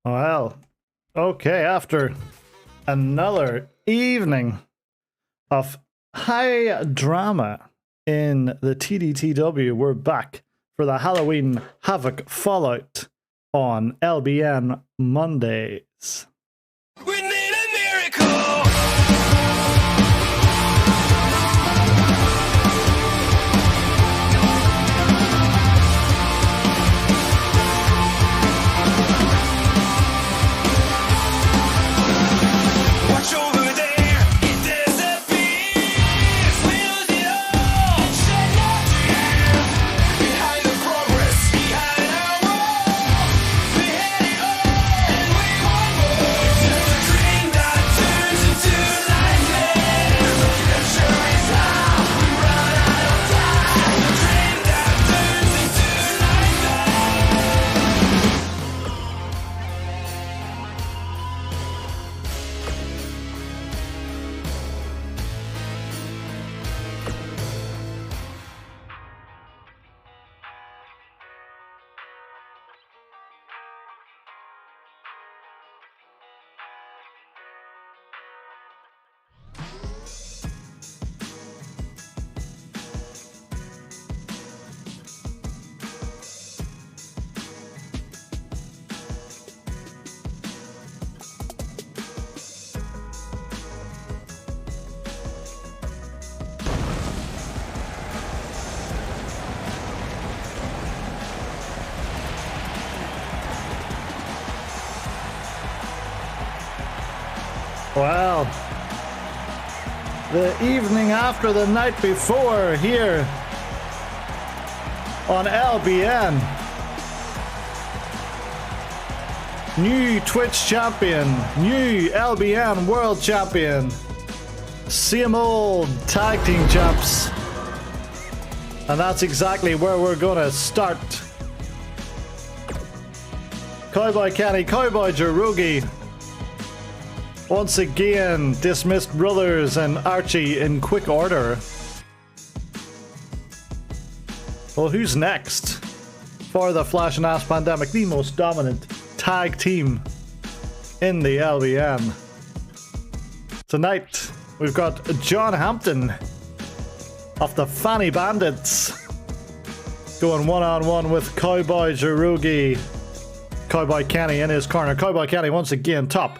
Well, okay, after another evening of high drama in the TDTW, we're back for the Halloween Havoc Fallout on LBN Mondays. We need a miracle! Watch over there, it disappears. We lose it all, shed no tears. Behind the progress, behind our walls, we had it all, and we want more. It's just a dream that turns into nightmares. The future is how we run out of time. A dream that turns into nightmares. Well, the evening after the night before here on LBN. New Twitch champion, new LBN world champion, same old tag team champs. And that's exactly where we're gonna start. Cowboy Kenny, Cowboy Jarugi. Once again, dismissed brothers and Archie in quick order. Well, who's next for the Flash and Ass Pandemic, the most dominant tag team in the LBN? Tonight, we've got John Hampton of the Fanny Bandits going one-on-one with Cowboy Jarugi. Cowboy Kenny in his corner. Cowboy Kenny once again top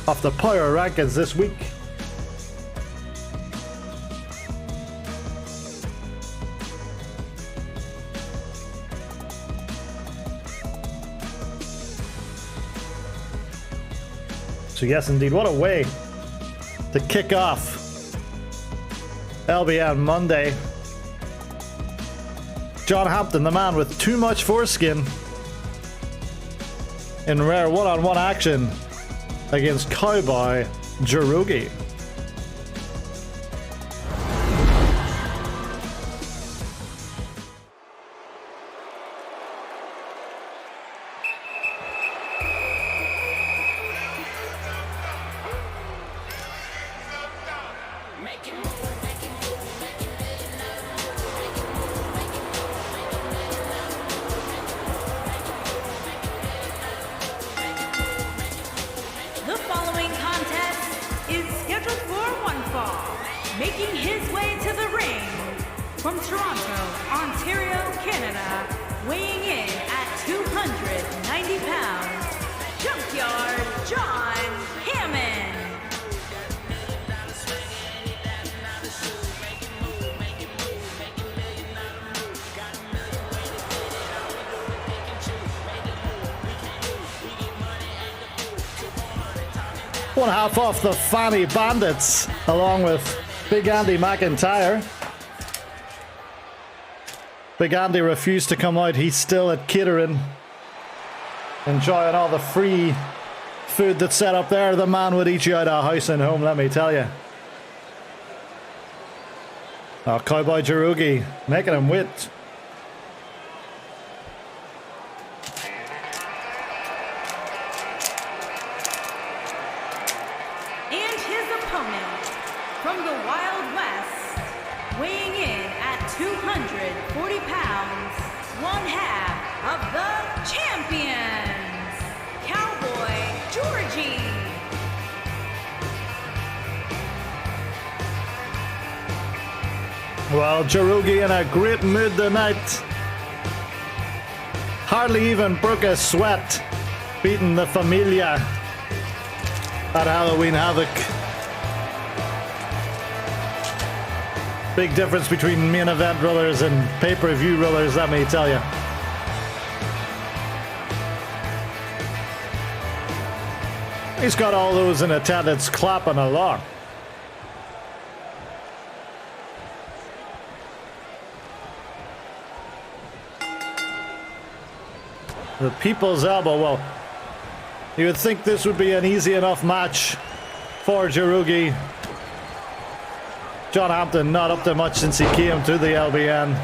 of the power rankings this week. So yes, indeed, what a way to kick off LBN Monday. John Hampton, the man with too much foreskin, in rare one-on-one action against Cowboy Jarugi. The following contest is scheduled for one fall. Making his way to the ring from Toronto, Ontario, Canada, weighing in at 290 pounds, Junkyard John Hammond. One half off the Fanny Bandits, along with Big Andy McIntyre. Big Andy refused to come out. He's still at catering, enjoying all the free food that's set up there. The man would eat you out of house and home, let me tell you. Oh, Cowboy Jarugi making him wait. And his opponent from the Wild West, weighing in at 240 pounds, one half of the champions, Cowboy Georgie. Well, Jarugi in a great mood tonight. Hardly even broke a sweat, beating the Familia at Halloween Havoc. Big difference between main event rollers and pay-per-view rollers, let me tell you. He's got all those in attendance clapping along. The People's Elbow. Well, you would think this would be an easy enough match for Jarugi. John Hampton not up to much since he came to the LBN.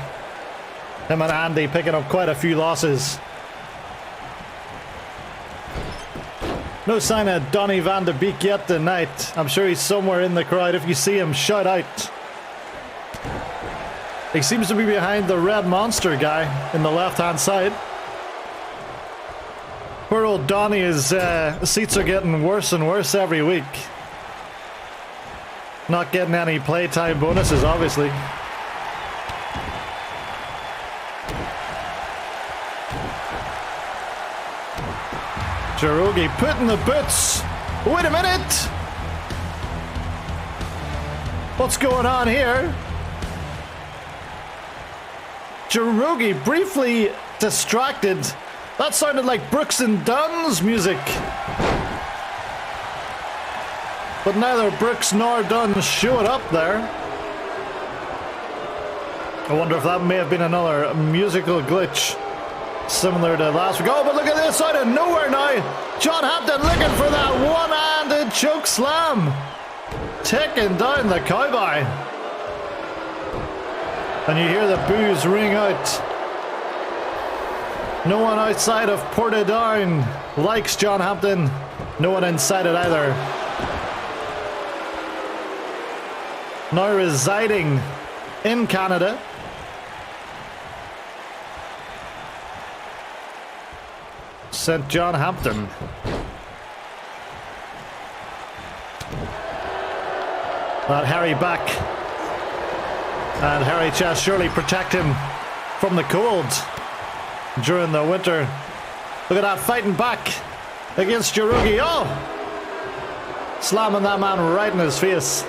Him and Andy picking up quite a few losses. No sign of Donny van de Beek yet tonight. I'm sure he's somewhere in the crowd. If you see him, shout out. He seems to be behind the red monster guy in the left-hand side. Poor old Donny, his seats are getting worse and worse every week. Not getting any playtime bonuses, obviously. Jarugi putting the boots. Wait a minute! What's going on here? Jarugi briefly distracted. That sounded like Brooks and Dunn's music. But neither Brooks nor Dunn showed up there. I wonder if that may have been another musical glitch similar to last week. Oh, but look at this out of nowhere now. John Hampton looking for that one-handed choke slam. Taking down the cowboy. And you hear the boos ring out. No one outside of Portadown likes John Hampton. No one inside it either. Now residing in Canada. St. John Hampton. That hairy back and hairy chest surely protect him from the cold during the winter. Look at that, fighting back against Jarugi. Oh! Slamming that man right in his face.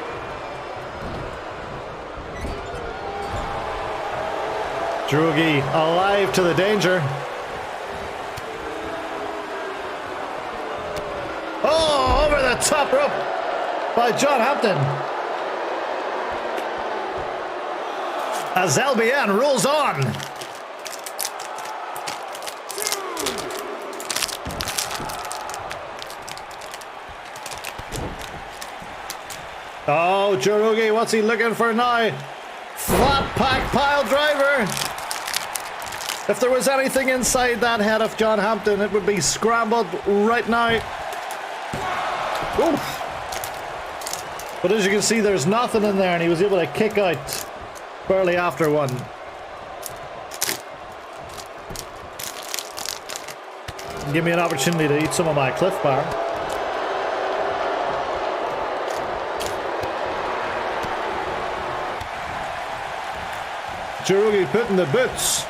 Jarugi alive to the danger. Oh, over the top rope by John Hampton. As LBN rolls on. Oh, Jarugi, what's he looking for now? Flat pack pile driver. If there was anything inside that head of John Hampton, it would be scrambled right now. Oof. But as you can see, there's nothing in there, and he was able to kick out barely after one. Give me an opportunity to eat some of my Cliff Bar. Jarugi putting the boots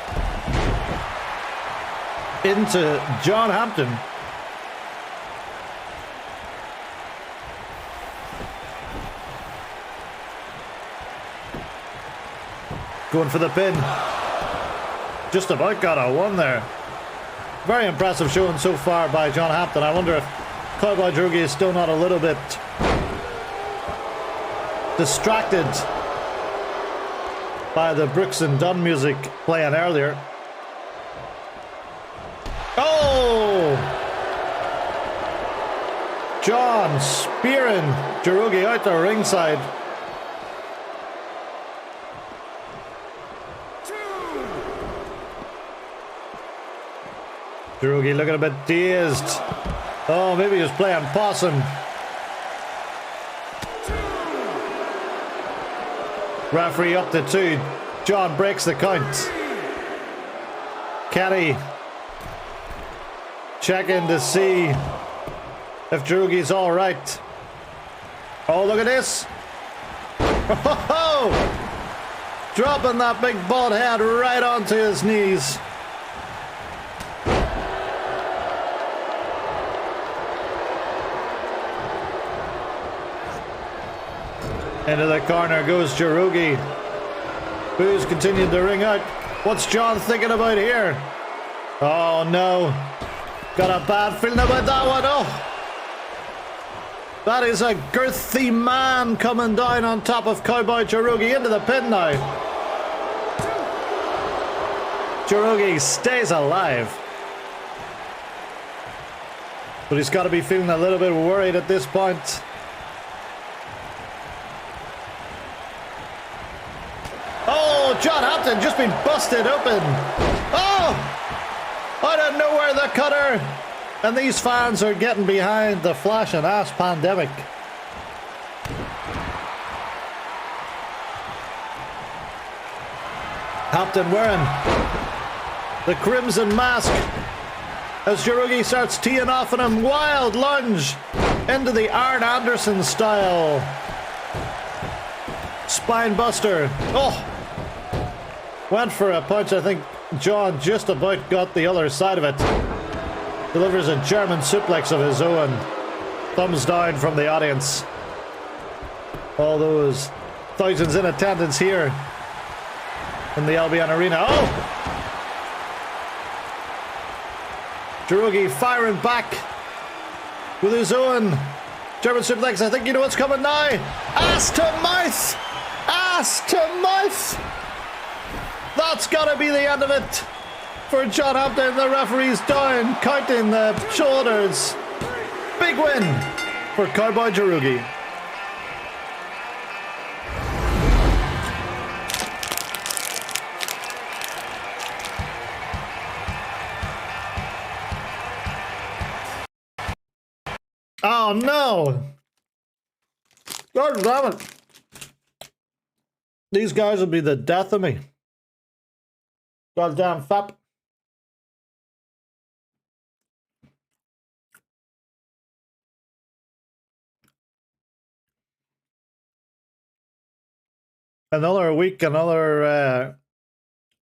into John Hampton. Going for the pin. Just about got a one there. Very impressive showing so far by John Hampton. I wonder if Cowboy Jarugi is still not a little bit distracted by the Brooks and Dunn music playing earlier. Oh! John spearing Jarugi out the ringside. Jarugi looking a bit dazed. Oh, maybe he was playing possum. Referee up to 2. John breaks the count. Kenny checking to see if Drugi's all right. Oh, look at this. Oh, dropping that big bald head right onto his knees. Into the corner goes Jarugi. Who's continued to ring out. What's John thinking about here? Oh no. Got a bad feeling about that one. Oh. That is a girthy man coming down on top of Cowboy Jarugi into the pin now. Jarugi stays alive. But he's got to be feeling a little bit worried at this point. Oh, John Hampton just been busted open. Oh! Out of nowhere, the cutter. And these fans are getting behind the flash and ass pandemic. Hampton wearing the crimson mask as Jarugi starts teeing off on him. Wild lunge into the Arn Anderson style spine buster. Oh! Went for a punch. I think John just about got the other side of it. Delivers a German suplex of his own. Thumbs down from the audience. All those thousands in attendance here in the LBN arena. Oh! Jarugi firing back with his own German suplex. I think you know what's coming now. Ass to mouth! Ass to mouth! That's gotta be the end of it for John Hampton. The referee's down, counting the shoulders. Big win for Cowboy Jarugi. Oh no! God damn it! These guys will be the death of me. Goddamn fap. Another week, another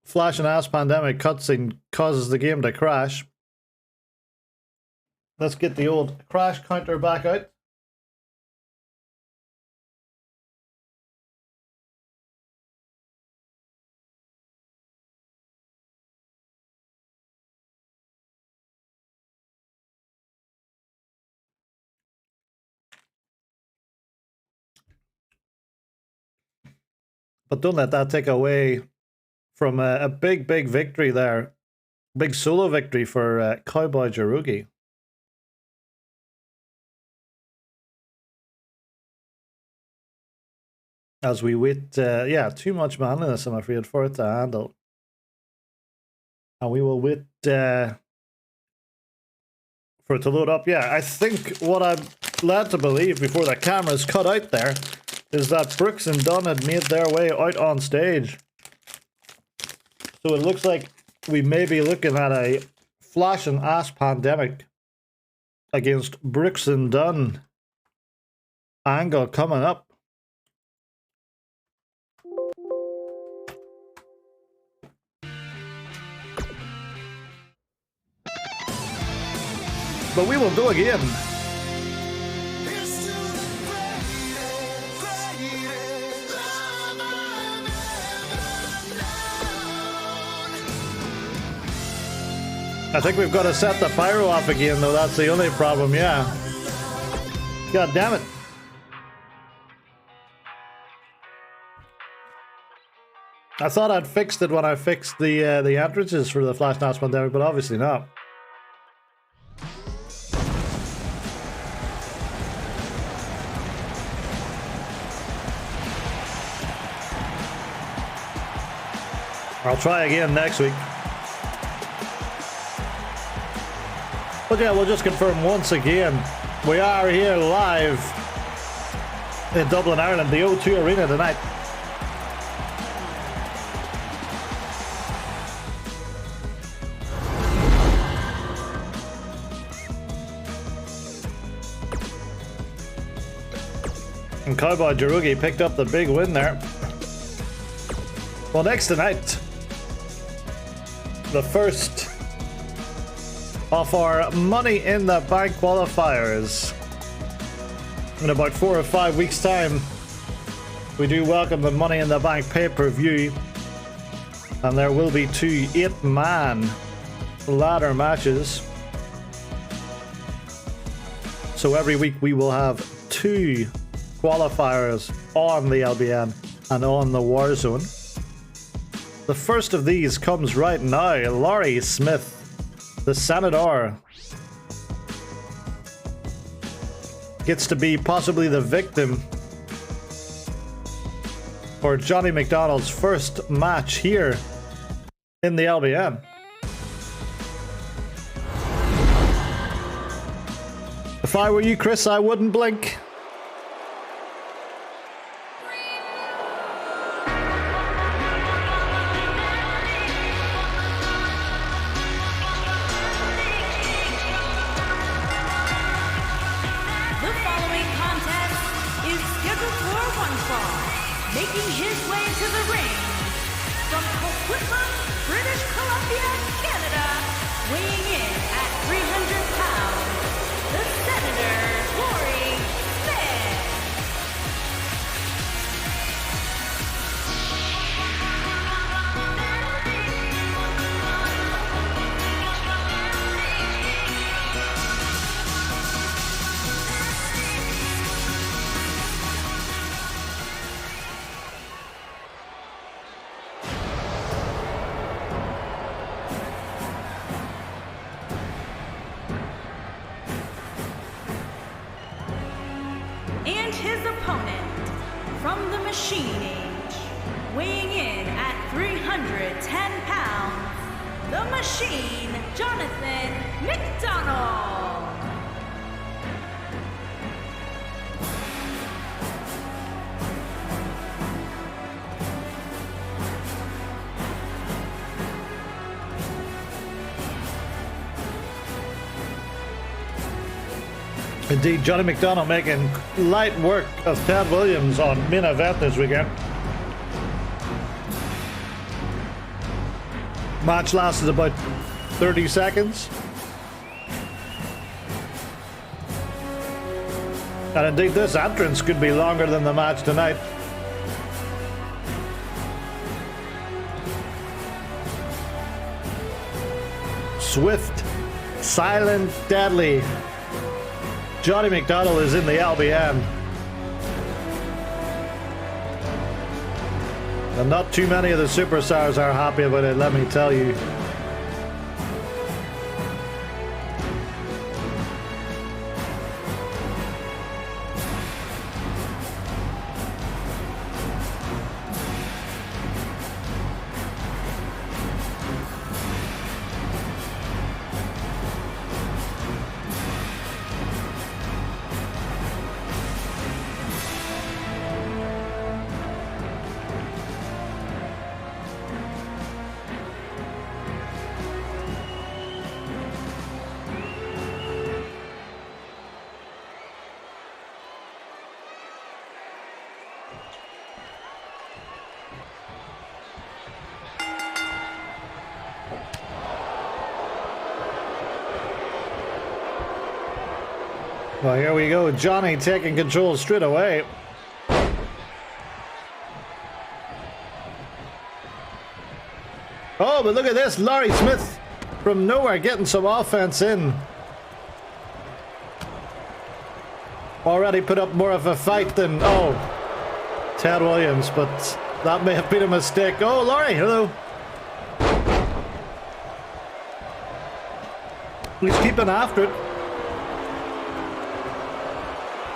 flash and ass pandemic cutscene causes the game to crash. Let's get the old crash counter back out. But don't let that take away from a big, big victory there. Big solo victory for Cowboy Jarugi. As we wait, yeah, too much manliness, I'm afraid, for it to handle. And we will wait for it to load up. Yeah, I think what I'm led to believe before the camera's cut out there is that Brooks and Dunn had made their way out on stage. So it looks like we may be looking at a flash and ass pandemic against Brooks and Dunn angle coming up. But we will go again. I think we've got to set the pyro off again, though. That's the only problem, yeah. God damn it. I thought I'd fixed it when I fixed the entrances for the Flash Dance Pandemic, but obviously not. I'll try again next week. But yeah, we'll just confirm once again. We are here live in Dublin, Ireland, the O2 Arena tonight. Cowboy Jarugi picked up the big win there. Well, next tonight, the first of our Money in the Bank qualifiers. In about 4 or 5 weeks' time, we do welcome the Money in the Bank pay-per-view, and there will be 2 8-man ladder matches. So every week we will have 2 qualifiers on the LBN and on the Warzone. The first of these comes right now. Laurie Smith, the Senator, gets to be possibly the victim for Johnny McDonald's first match here in the LBN. If I were you, Chris, I wouldn't blink. The following contest is scheduled for one fall. Making his way to the ring from Coquitlam, British Columbia, Canada, weighing in at 300 pounds, the Senator, Laurie Smith. And his opponent from the Machine Age, weighing in at 310 pounds, the Machine, Jonathan McDonald. Indeed, Johnny McDonald making light work of Ted Williams on main event this weekend. Match lasted about 30 seconds. And indeed, this entrance could be longer than the match tonight. Swift, silent, deadly. Johnny McDonald is in the LBN. And not too many of the superstars are happy about it, let me tell you. Well, here we go. Johnny taking control straight away. Oh, but look at this. Laurie Smith from nowhere getting some offense in. Already put up more of a fight than, Ted Williams, but that may have been a mistake. Oh, Laurie, hello. He's keeping after it.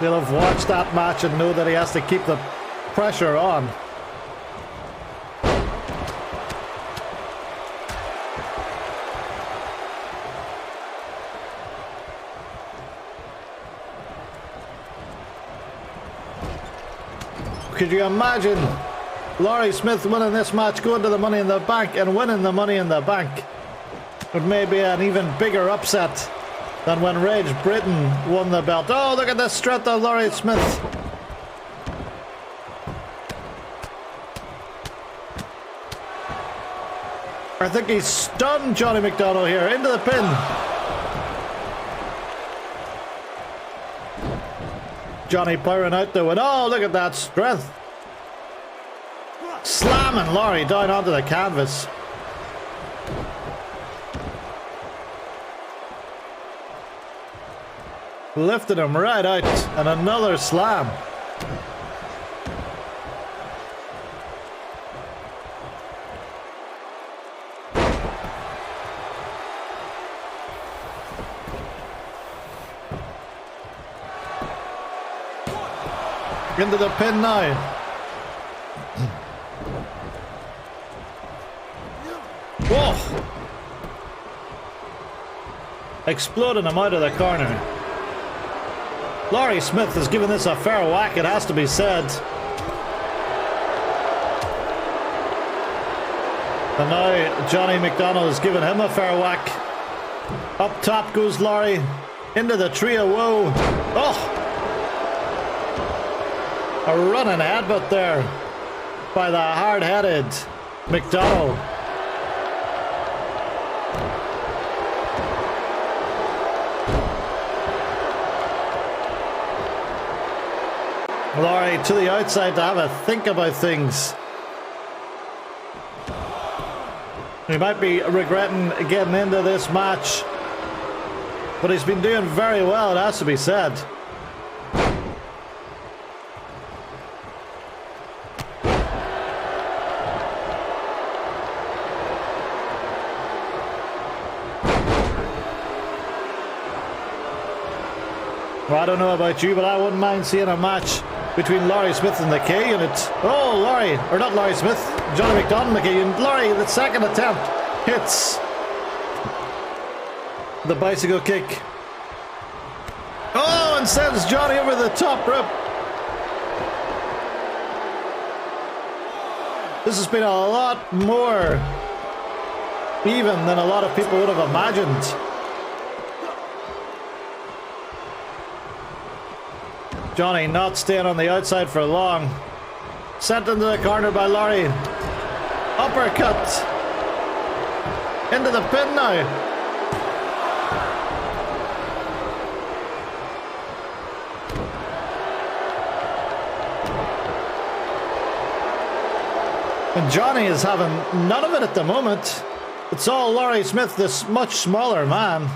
They'll have watched that match and know that he has to keep the pressure on. Could you imagine Laurie Smith winning this match, going to the Money in the Bank and winning the Money in the Bank? It may be an even bigger upset than when Rage Britain won the belt. Oh, look at the strength of Laurie Smith. I think he's stunned Johnny McDonough here into the pin. Johnny powering out though, and oh, look at that strength. Slamming Laurie down onto the canvas. Lifted him right out, and another slam. Into the pin now. Whoa! Exploding him out of the corner. Laurie Smith has given this a fair whack, it has to be said. And now Johnny McDonough has given him a fair whack. Up top goes Laurie. Into the tree of woe. Oh! A running headbutt there by the hard-headed McDonough. Laurie to the outside to have a think about things. He might be regretting getting into this match, but he's been doing very well, it has to be said. Well, I don't know about you, but I wouldn't mind seeing a match between Laurie Smith and the K Unit. Oh, Laurie, or not Laurie Smith, Johnny McDonough and the K Unit. Laurie, the second attempt, hits the bicycle kick. Oh, and sends Johnny over the top rope. This has been a lot more even than a lot of people would have imagined. Johnny not staying on the outside for long. Sent into the corner by Laurie. Uppercut. Into the pin now. And Johnny is having none of it at the moment. It's all Laurie Smith, this much smaller man.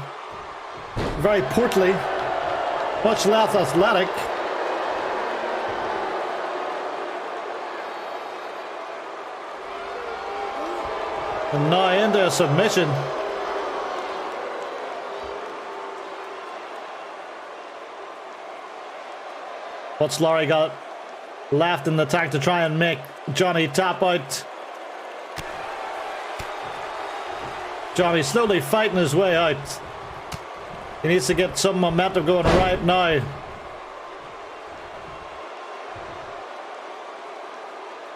Very portly. Much less athletic. And now into a submission. What's Laurie got left in the tank to try and make Johnny tap out? Johnny slowly fighting his way out. He needs to get some momentum going right now.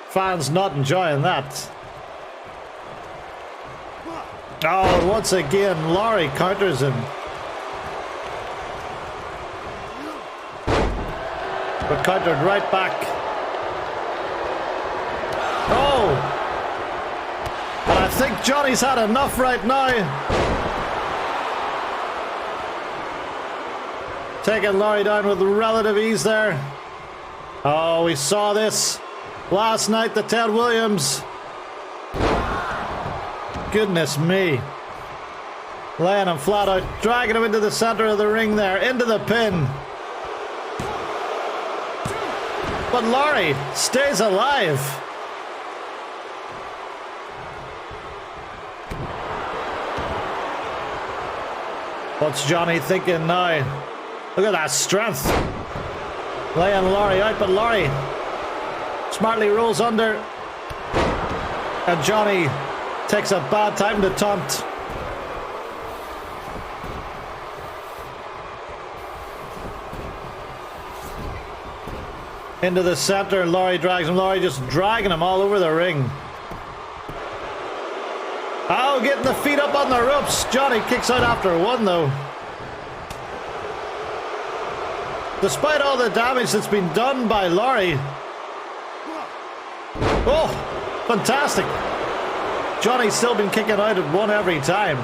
Fans not enjoying that. Oh, once again, Laurie counters him. But countered right back. Oh! But I think Johnny's had enough right now. Taking Laurie down with relative ease there. Oh, we saw this last night, the Ted Williams. Goodness me. Laying him flat out, dragging him into the center of the ring there, into the pin. But Laurie stays alive. What's Johnny thinking now? Look at that strength. Laying Laurie out, but Laurie smartly rolls under. And Johnny takes a bad time to taunt. Into the center, Laurie drags him. Laurie just dragging him all over the ring. Oh, getting the feet up on the ropes. Johnny kicks out after one, though. Despite all the damage that's been done by Laurie. Oh, fantastic. Johnny's still been kicking out at one every time.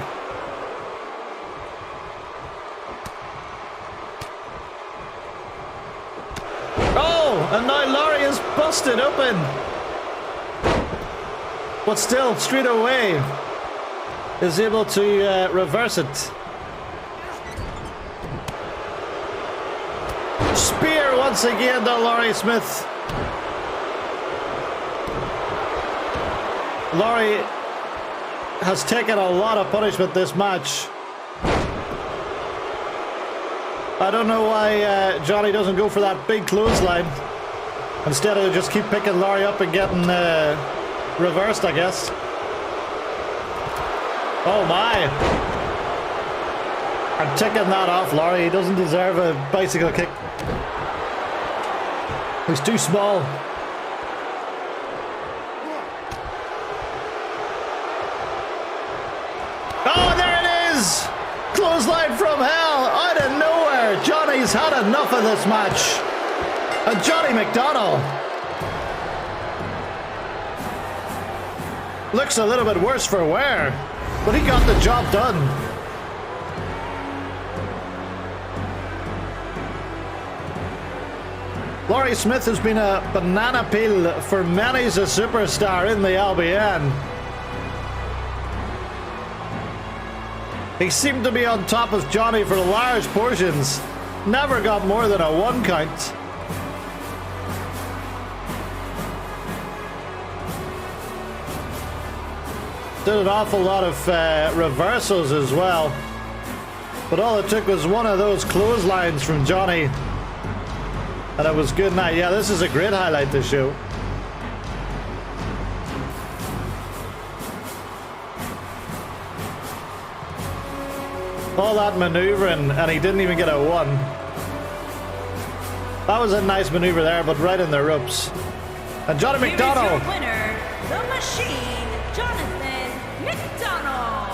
Oh, and now Laurie is busted open. But still, straight away, is able to reverse it. Spear once again to Laurie Smith. Laurie has taken a lot of punishment this match. I don't know why Johnny doesn't go for that big clothesline. Instead of just keep picking Laurie up and getting reversed, I guess. Oh my. I'm taking that off Laurie. He doesn't deserve a bicycle kick. He's too small. Oh, there it is! Clothesline from hell out of nowhere. Johnny's had enough of this match. And Johnny McDonald looks a little bit worse for wear, but he got the job done. Laurie Smith has been a banana peel for many's a superstar in the LBN. He seemed to be on top of Johnny for large portions. Never got more than a 1 count. Did an awful lot of reversals as well. But all it took was one of those clotheslines from Johnny. And it was good night. Yeah, this is a great highlight to show. All that maneuvering, and he didn't even get a 1. That was a nice maneuver there, but right in the ropes. And Johnny McDonald. Here is your winner, the Machine, Jonathan McDonald.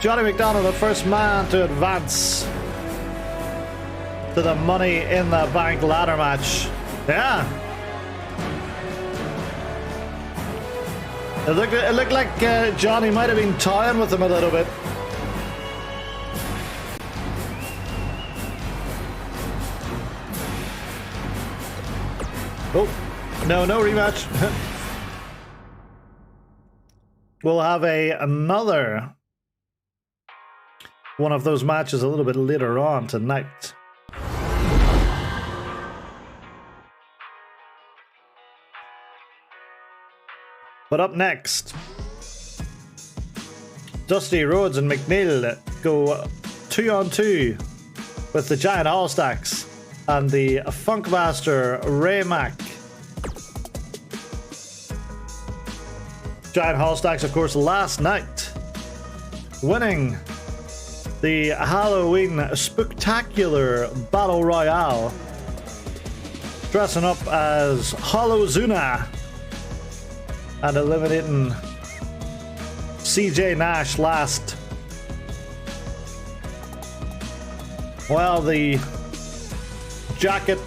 Johnny McDonald, the first man to advance to the Money in the Bank ladder match. Yeah. It looked like Johnny might have been toying with him a little bit. Oh, no rematch. We'll have another one of those matches a little bit later on tonight. But up next, Dusty Rhodes and McNeil go 2-on-2 with the Giant Allstacks and the Funkmaster Ray Mack. Giant Allstacks, of course, last night winning the Halloween Spectacular Battle Royale, dressing up as Hollowzuna and eliminating CJ Nash last. Well, the jacket,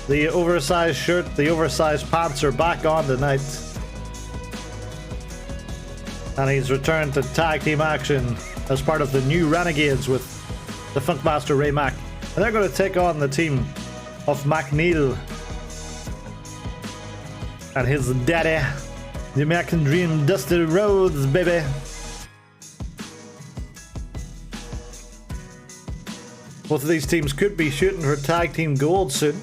the oversized shirt, the oversized pants are back on tonight. And he's returned to tag team action as part of the new Renegades with the Funkmaster Ray Mack. And they're going to take on the team of McNeil and his daddy, the American Dream, Dusty Rhodes, baby. Both of these teams could be shooting for tag team gold soon.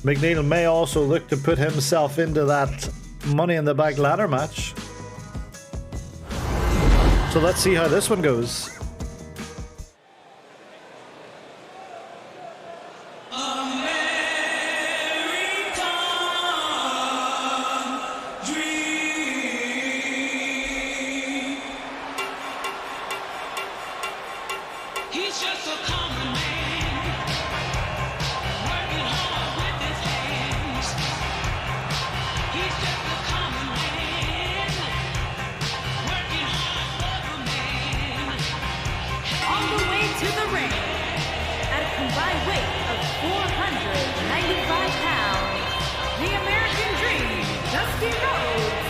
McNeil may also look to put himself into that Money in the Bank ladder match. So let's see how this one goes. He's just a common man, working hard with his hands. He's just a common man, working hard for the man. All the way to the ring, at a combined weight of 495 pounds, the American Dream, Dusty Rhodes,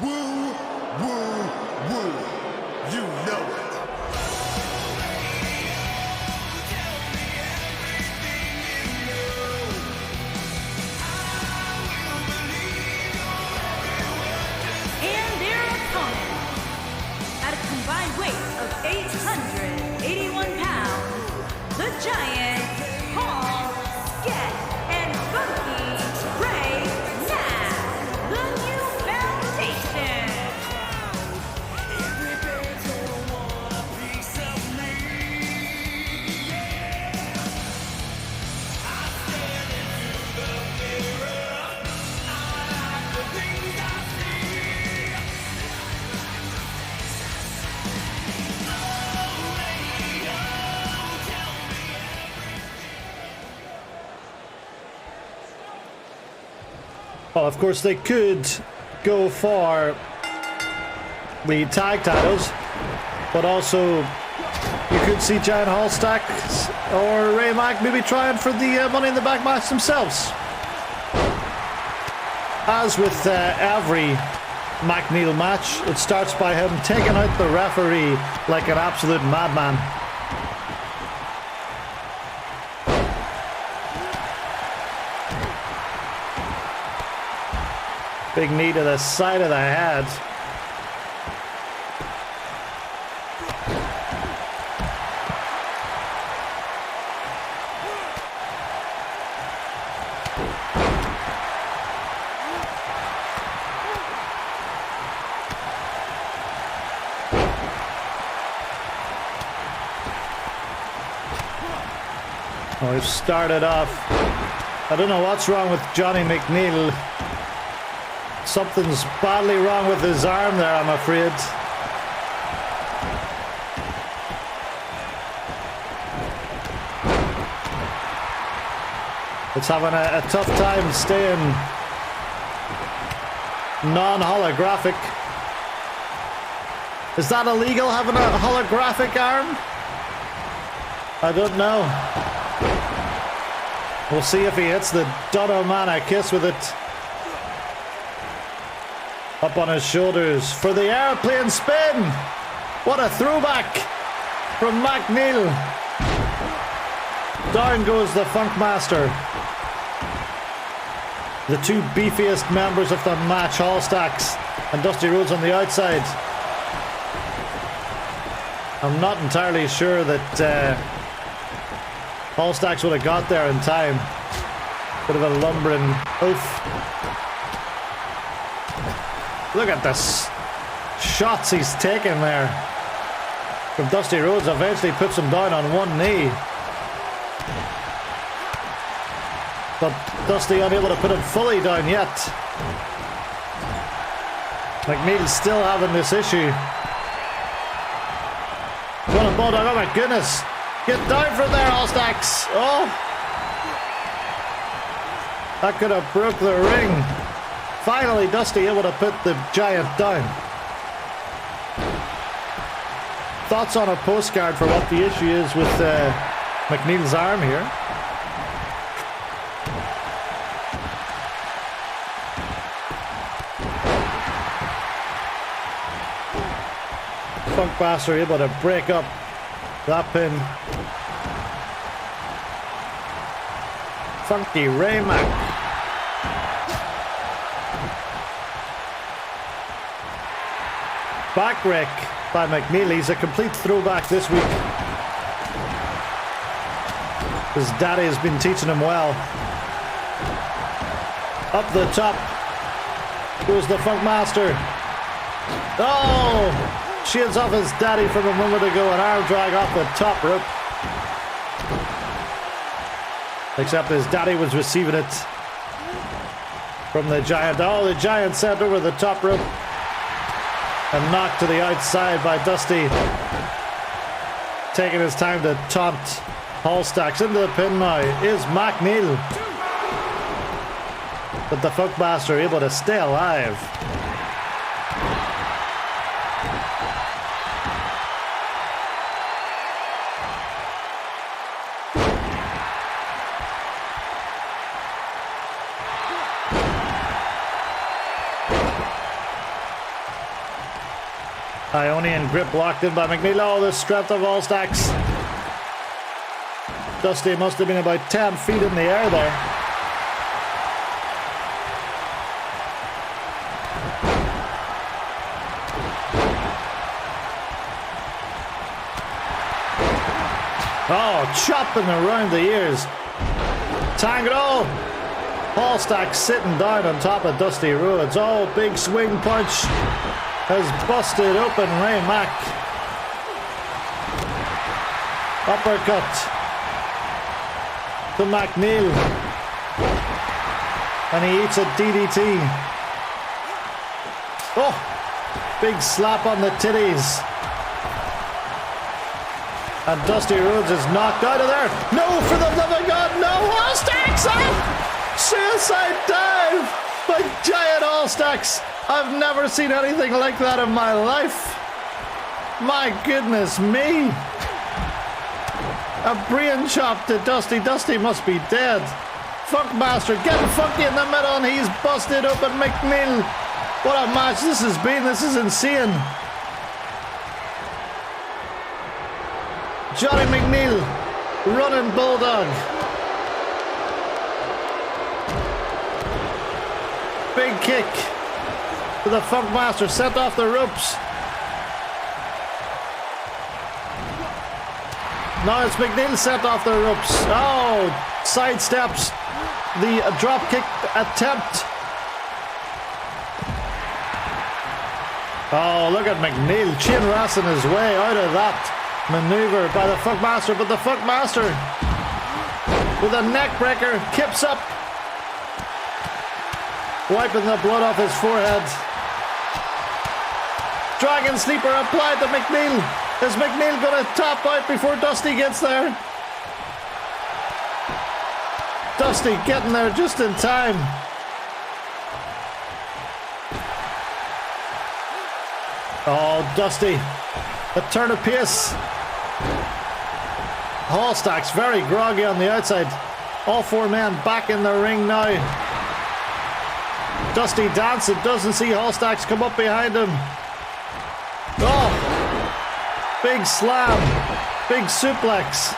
Woo, woo, woo. You know it. And their opponent, at a combined weight of 881 pounds, the Giant, Paul, Sket, and Funky Ray Knapp, the New Foundation. Well, of course, they could go for the tag titles, but also you could see Giant Hallstacks or Ray Mack maybe trying for the Money in the Bank match themselves. As with every McNeil match, it starts by him taking out the referee like an absolute madman. Big knee to the side of the head. Oh, we've started off. I don't know what's wrong with Johnny McNeil. Something's badly wrong with his arm there, I'm afraid. It's having a tough time staying non-holographic. Is that illegal, having a holographic arm? I don't know. We'll see if he hits the Dono Mana kiss with it. Up on his shoulders for the airplane spin. What a throwback from McNeil. Down goes the Funkmaster. The two beefiest members of the match, Hallstacks and Dusty Rhodes on the outside. I'm not entirely sure that Hallstacks would have got there in time. Bit of a lumbering oof. Look at this shots he's taking there from Dusty Rhodes. Eventually puts him down on one knee. But Dusty unable to put him fully down yet. McNeil's still having this issue. Running Bulldog, oh my goodness. Get down from there, Hallstacks. Oh. That could have broke the ring. Finally, Dusty able to put the Giant down. Thoughts on a postcard for what the issue is with McNeil's arm here? Funkmaster able to break up that pin. Funky Ray Mack. Back wreck by McNeil. He's a complete throwback this week. His daddy has been teaching him well. Up the top goes the Funkmaster. Oh! Shields off his daddy from a moment ago. An arm drag off the top rope. Except his daddy was receiving it from the Giant. Oh, the Giant sent over the top rope. And knocked to the outside by Dusty. Taking his time to taunt Hallstacks. Into the pin now is McNeil. But the Funkmaster able to stay alive. Ionian grip locked in by McNeil. Oh, the strength of all stacks. Dusty must have been about 10 feet in the air there. Oh, chopping around the ears. Tango. Hallstack sitting down on top of Dusty Rhodes. Oh, big swing punch has busted open Ray Mack. Uppercut to McNeil. And he eats a DDT. Oh, big slap on the titties. And Dusty Rhodes is knocked out of there. No, for the love of God, no! Hallstacks up! Suicide dive by giant Hallstacks. I've never seen anything like that in my life. My goodness me. A brain chop to Dusty. Dusty must be dead. Funkmaster getting funky in the middle and he's busted open McNeil. What a match this has been. This is insane. Johnny McNeil, running bulldog. Big kick to the Funkmaster, sent off the ropes. Now it's McNeil sent off the ropes. Oh, sidesteps the drop kick attempt. Oh, look at McNeil chin wrestling his way out of that maneuver by the Funkmaster, but the Funkmaster with a neck breaker kips up, wiping the blood off his forehead. Dragon Sleeper applied to McNeil. Is McNeil going to tap out before Dusty gets there? Dusty getting there just in time. Oh, Dusty, a turn of pace. Hallstack's very groggy on the outside. All four men back in the ring now. Dusty dancing, doesn't see Hallstacks come up behind him. Oh, big slam, big suplex.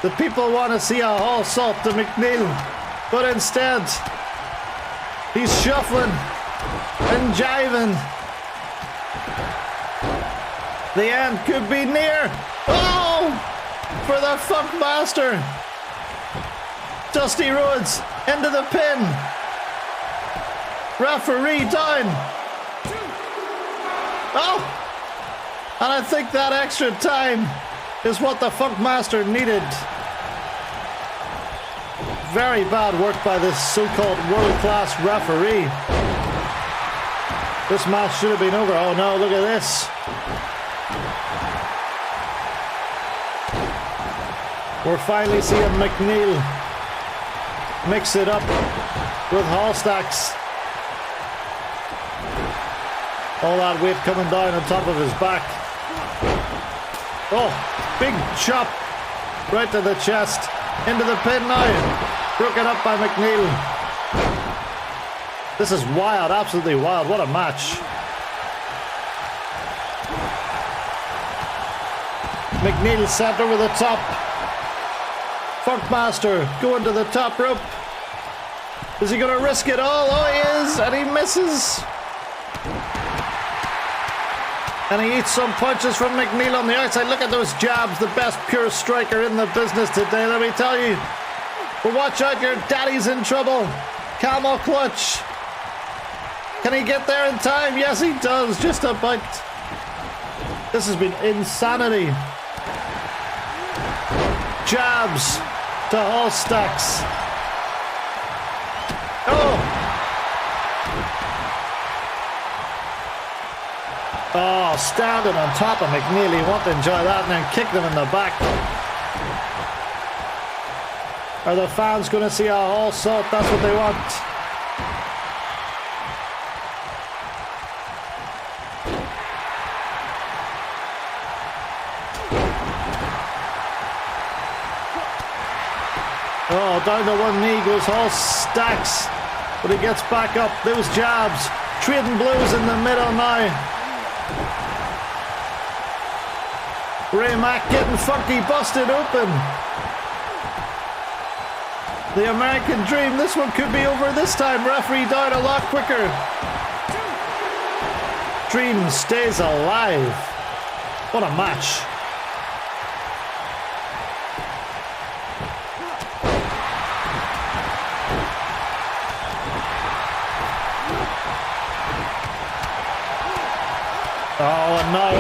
The people want to see a Hall salt to McNeil, but instead, he's shuffling and jiving. The end could be near. Oh, for the Funkmaster. Dusty Rhodes into the pin. Referee down. Oh, and I think that extra time is what the Funkmaster needed. Very bad work by this so-called world-class referee. This match should have been over. Oh no, look at this. We're finally seeing McNeil mix it up with Hallstacks. All that weight coming down on top of his back. Oh, big chop right to the chest. Into the pin now. Broken up by McNeil. This is wild, absolutely wild. What a match. McNeil sent over the top. Funkmaster going to the top rope. Is he going to risk it all? Oh, he is, and he misses. And he eats some punches from McNeil on the outside. Look at those jabs. The best pure striker in the business today, let me tell you. But watch out, your daddy's in trouble. Camel clutch. Can he get there in time? Yes, he does. Just about. This has been insanity. Jabs to Hallstacks. Oh. Oh, standing on top of McNeil. He won't enjoy that, and then kicked him in the back. Are the fans going to see a Hall salt? That's what they want. Oh, down to one knee goes Hallstacks. But he gets back up. Those jabs. Trading blows in the middle now. Ray Mack getting funky, busted open. The American Dream. This one could be over this time. Referee down a lot quicker. Dream stays alive. What a match. Oh, and now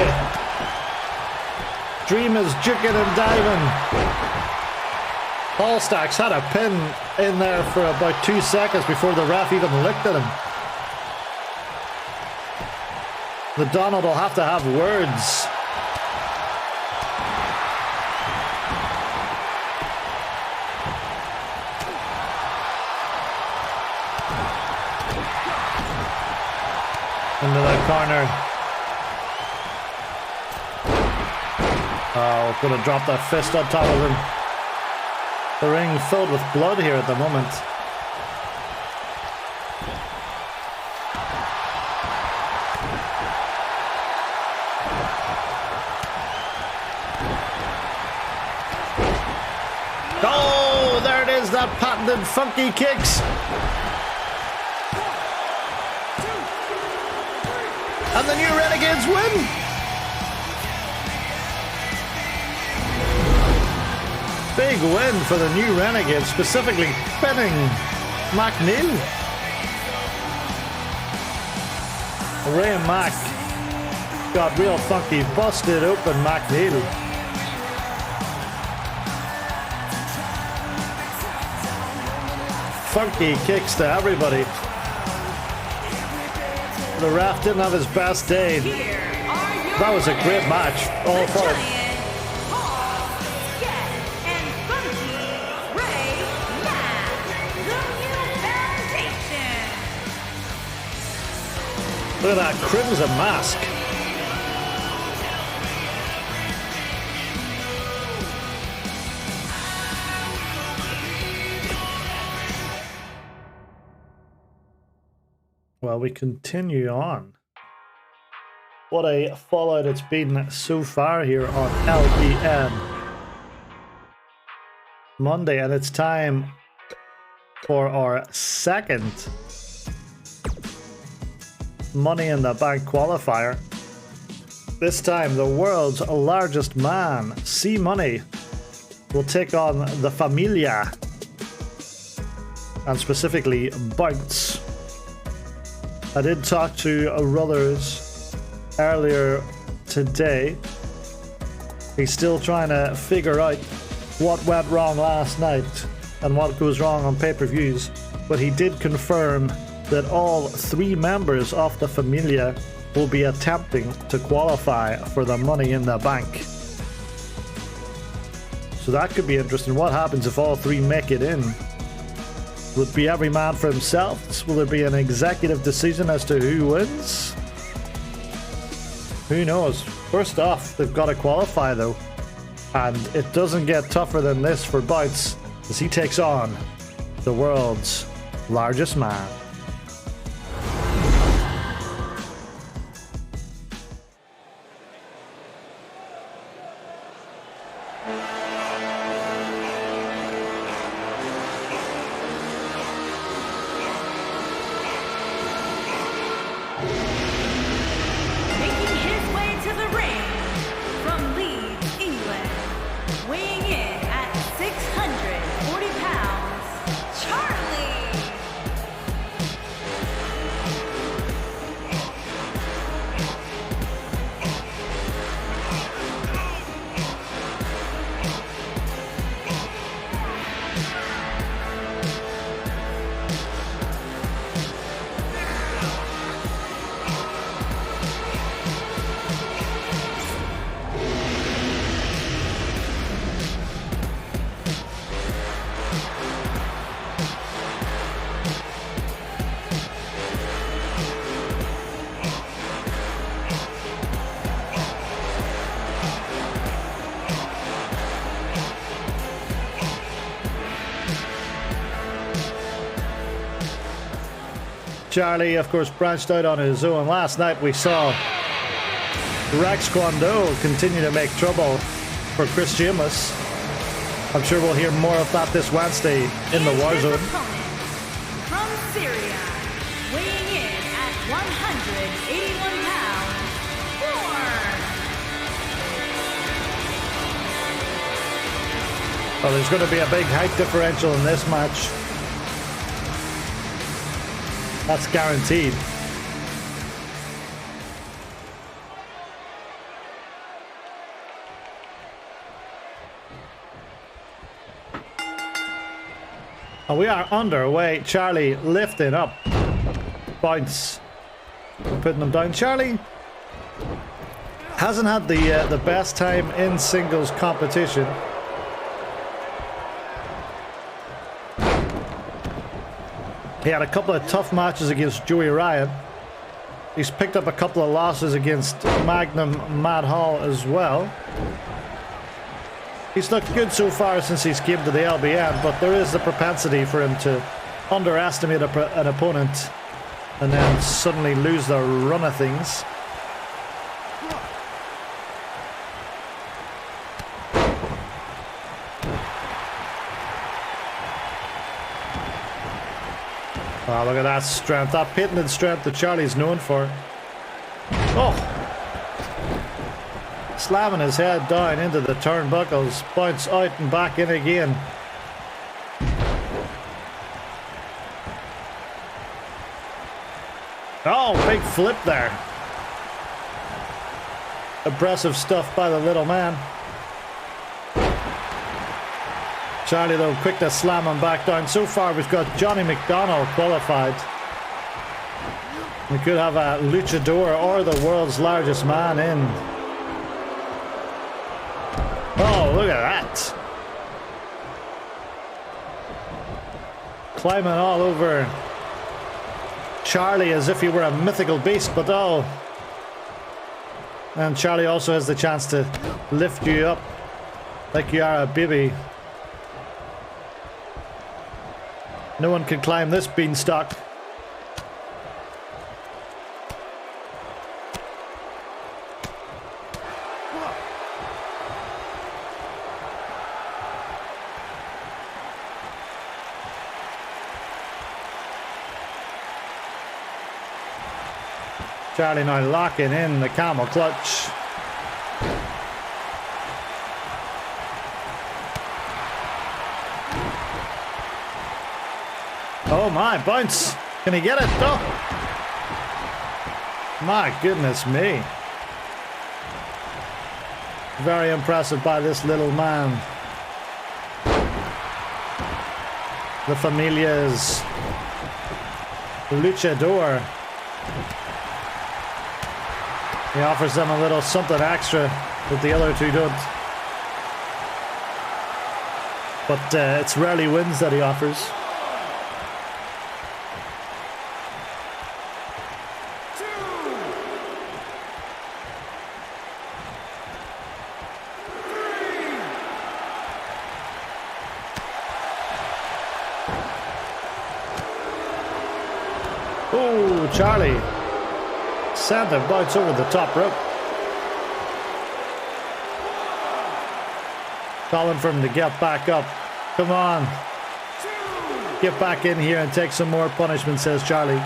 Dream is juking and diving. Allstacks had a pin in there for about 2 seconds before the ref even looked at him. The Donald will have to have words. Into that corner. Oh, gonna drop that fist on top of him. The ring filled with blood here at the moment. Oh, there it is, that patented funky kicks. And the New Renegades win. Big win for the New Renegades, specifically pinning McNeil. Ray Mack got real funky, busted open McNeil. Funky kicks to everybody. The ref didn't have his best day. That was a great match. All for it. Look at that crimson mask. Well, we continue on. What a fallout it's been so far here on LBN Monday, and it's time for our second Money in the Bank qualifier. This time, the world's largest man, C Money, will take on the Familia, and specifically Bounce. I did talk to Ruthers earlier today. He's still trying to figure out what went wrong last night and what goes wrong on pay-per-views, but he did confirm that all 3 members of the Familia will be attempting to qualify for the Money in the Bank. So that could be interesting. What happens if all 3 make it in? Will it be every man for himself? Will there be an executive decision as to who wins? Who knows? First off, they've got to qualify though. And it doesn't get tougher than this for Bounce as he takes on the world's largest man. Charlie, of course, branched out on his own. Last night we saw Rex Kwando continue to make trouble for Chris Sheamus. I'm sure we'll hear more of that this Wednesday in the War Zone. From Syria, weighing in at 181 pounds, Born. Well, there's going to be a big height differential in this match. That's guaranteed. And we are underway. Charlie lifting up. Bounce. Putting him down. Charlie hasn't had the best time in singles competition. He had a couple of tough matches against Joey Ryan. He's picked up a couple of losses against Magnum Matt Hall as well. He's looked good so far since he's came to the LBN, but there is the propensity for him to underestimate an opponent and then suddenly lose the run of things. Oh, look at that strength, that patented strength that Charlie's known for. Oh! Slamming his head down into the turnbuckles, bounce out and back in again. Oh, big flip there. Impressive stuff by the little man. Charlie, though, quick to slam him back down. So far, we've got Johnny McDonnell qualified. We could have a luchador or the world's largest man in. Oh, look at that. Climbing all over Charlie as if he were a mythical beast, but oh. And Charlie also has the chance to lift you up like you are a baby. No one can climb this beanstalk. Charlie now locking in the camel clutch. Oh my, bounce! Can he get it? Oh! My goodness me. Very impressive by this little man. The Familia's luchador. He offers them a little something extra that the other two don't. But it's rarely wins that he offers. Oh, Charlie. Sent him bounce over the top rope. Calling for him to get back up. Come on. Get back in here and take some more punishment, says Charlie.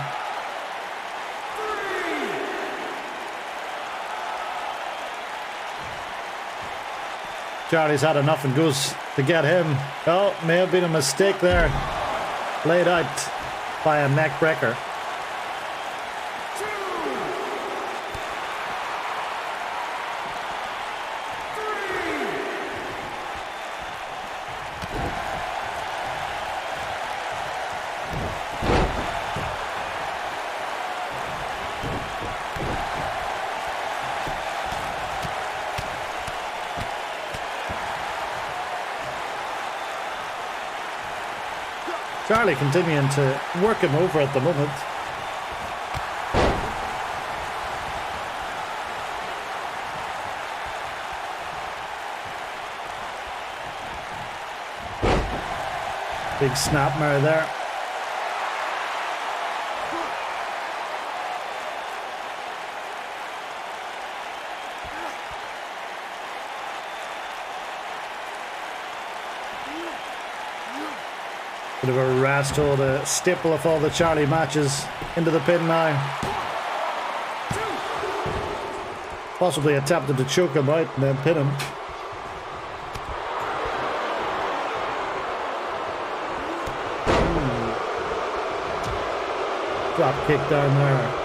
Charlie's had enough and goes to get him. Oh, may have been a mistake there. Laid out by a neck breaker. Charlie continuing to work him over at the moment. Big snapmare there. Bit of a rest hold, a staple of all the Charlie matches. Into the pin now. Possibly attempted to choke him out and then pin him. Drop kick down there.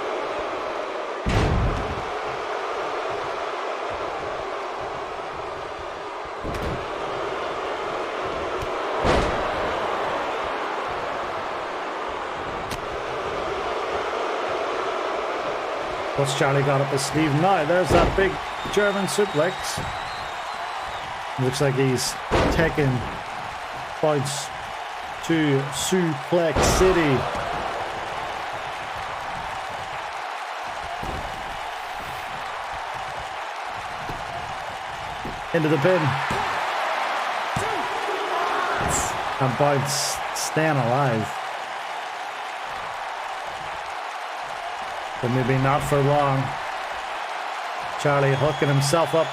What's Charlie got up his sleeve now? There's that big German suplex. Looks like he's taking points to Suplex City. Into the pin. And Bounce staying alive. But maybe not for long. Charlie hooking himself up.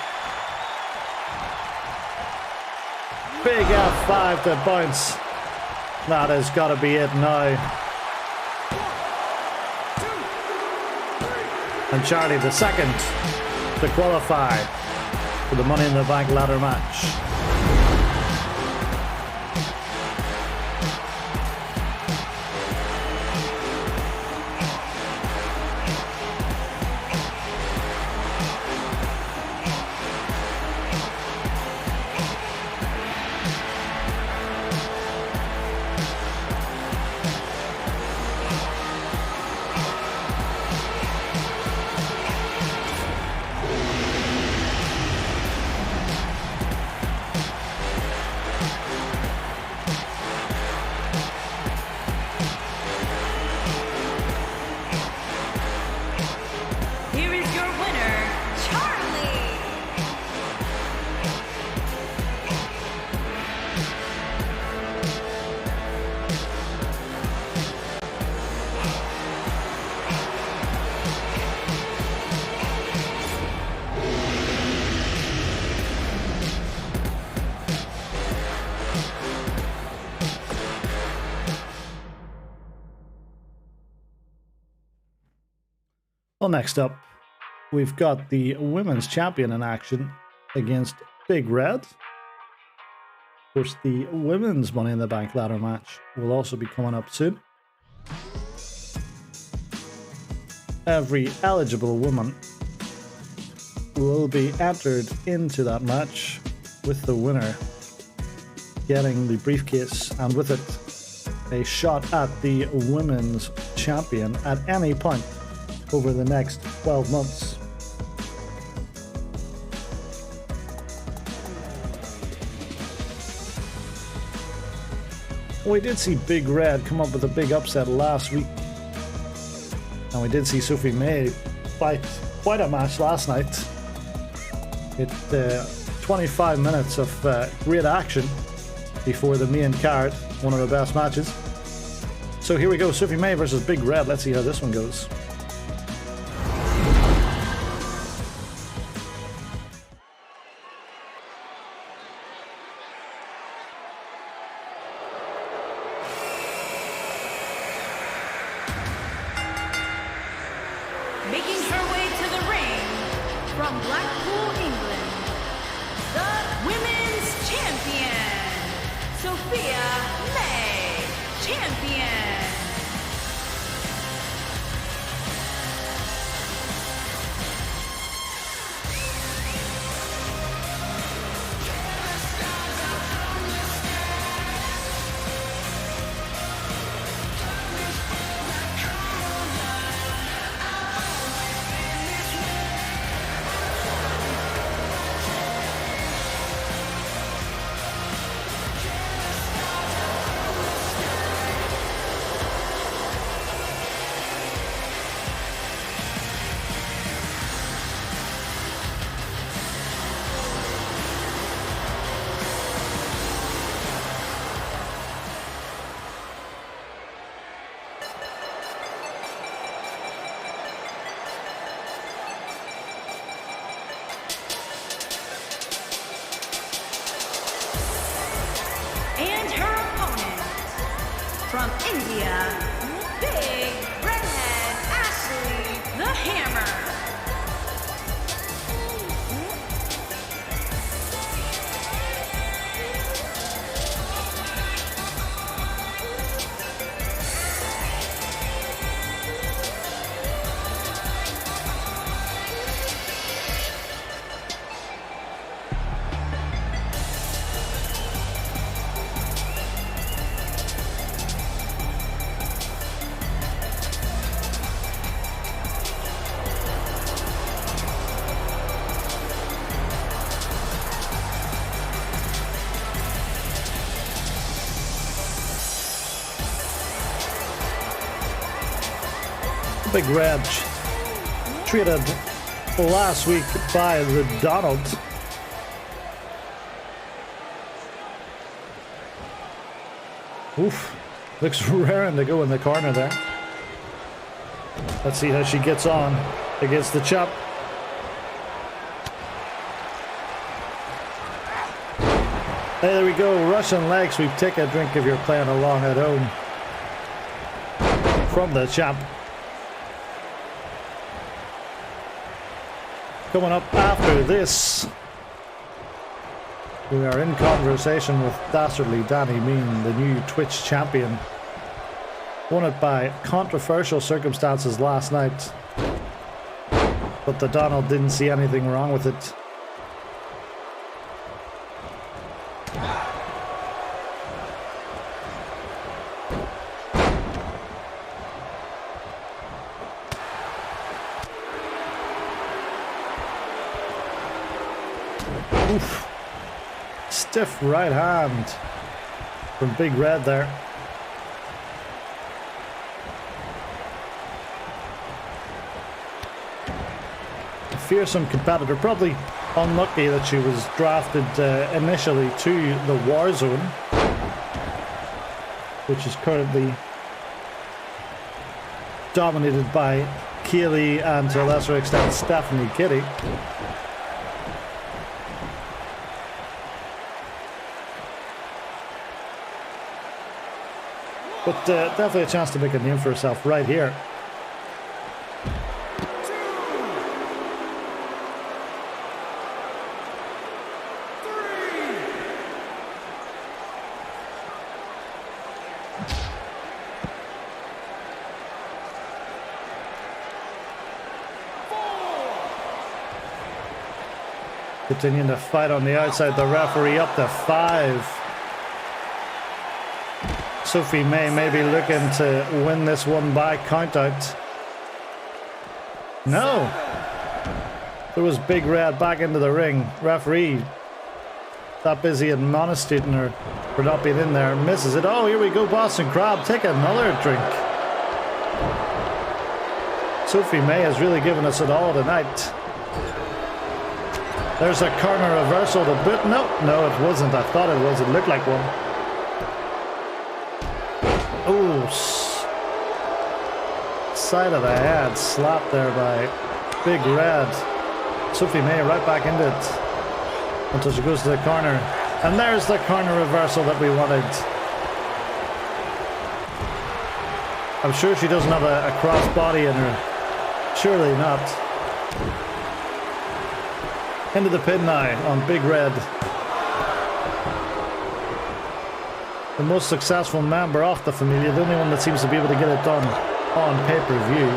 Big F5 to Bounce. That has got to be it now. And Charlie the second to qualify for the Money in the Bank ladder match. Here is your winner, Charlie. Well, next up, we've got the women's champion in action against Big Red. Of course, the women's Money in the Bank ladder match will also be coming up soon. Every eligible woman will be entered into that match, with the winner getting the briefcase and with it a shot at the women's champion at any point over the next 12 months. We did see Big Red come up with a big upset last week, and we did see Sophie May fight quite a match last night. 25 minutes of great action before the main card, one of the best matches. So here we go, Sophie May versus Big Red. Let's see how this one goes. Making her way to the ring from Blackpool, England, the Women's Champion, Sophia May, Champion. Big Red treated last week by the Donald. Oof. Looks raring to go in the corner there. Let's see how she gets on against the chop. Hey, there we go. Russian leg sweep. Take a drink if you're playing along at home. From the champ. Coming up after this, we are in conversation with Dastardly Danny Mean, the new Twitch champion. Won it by controversial circumstances last night, but the Donald didn't see anything wrong with it. Oof. Stiff right hand from Big Red there. A fearsome competitor, probably unlucky that she was drafted initially to the War Zone, which is currently dominated by Kaylee and to a lesser extent Stephanie Kitty. But definitely a chance to make a name for herself right here. Continuing to fight on the outside, the referee up to 5. Sophie may be looking to win this one by countout. No! There was Big Red back into the ring. Referee, that busy admonishing her for not being in there, misses it. Oh, here we go, Boston Crab. Take another drink. Sophie May has really given us it all tonight. There's a corner reversal to boot. No, it wasn't. I thought it was. It looked like one. Ooh, side of the head slap there by Big Red. Sophie May right back into it until she goes to the corner. And there's the corner reversal that we wanted. I'm sure she doesn't have a crossbody in her. Surely not. Into the pin now on Big Red. The most successful member of the Familia, the only one that seems to be able to get it done on pay-per-view.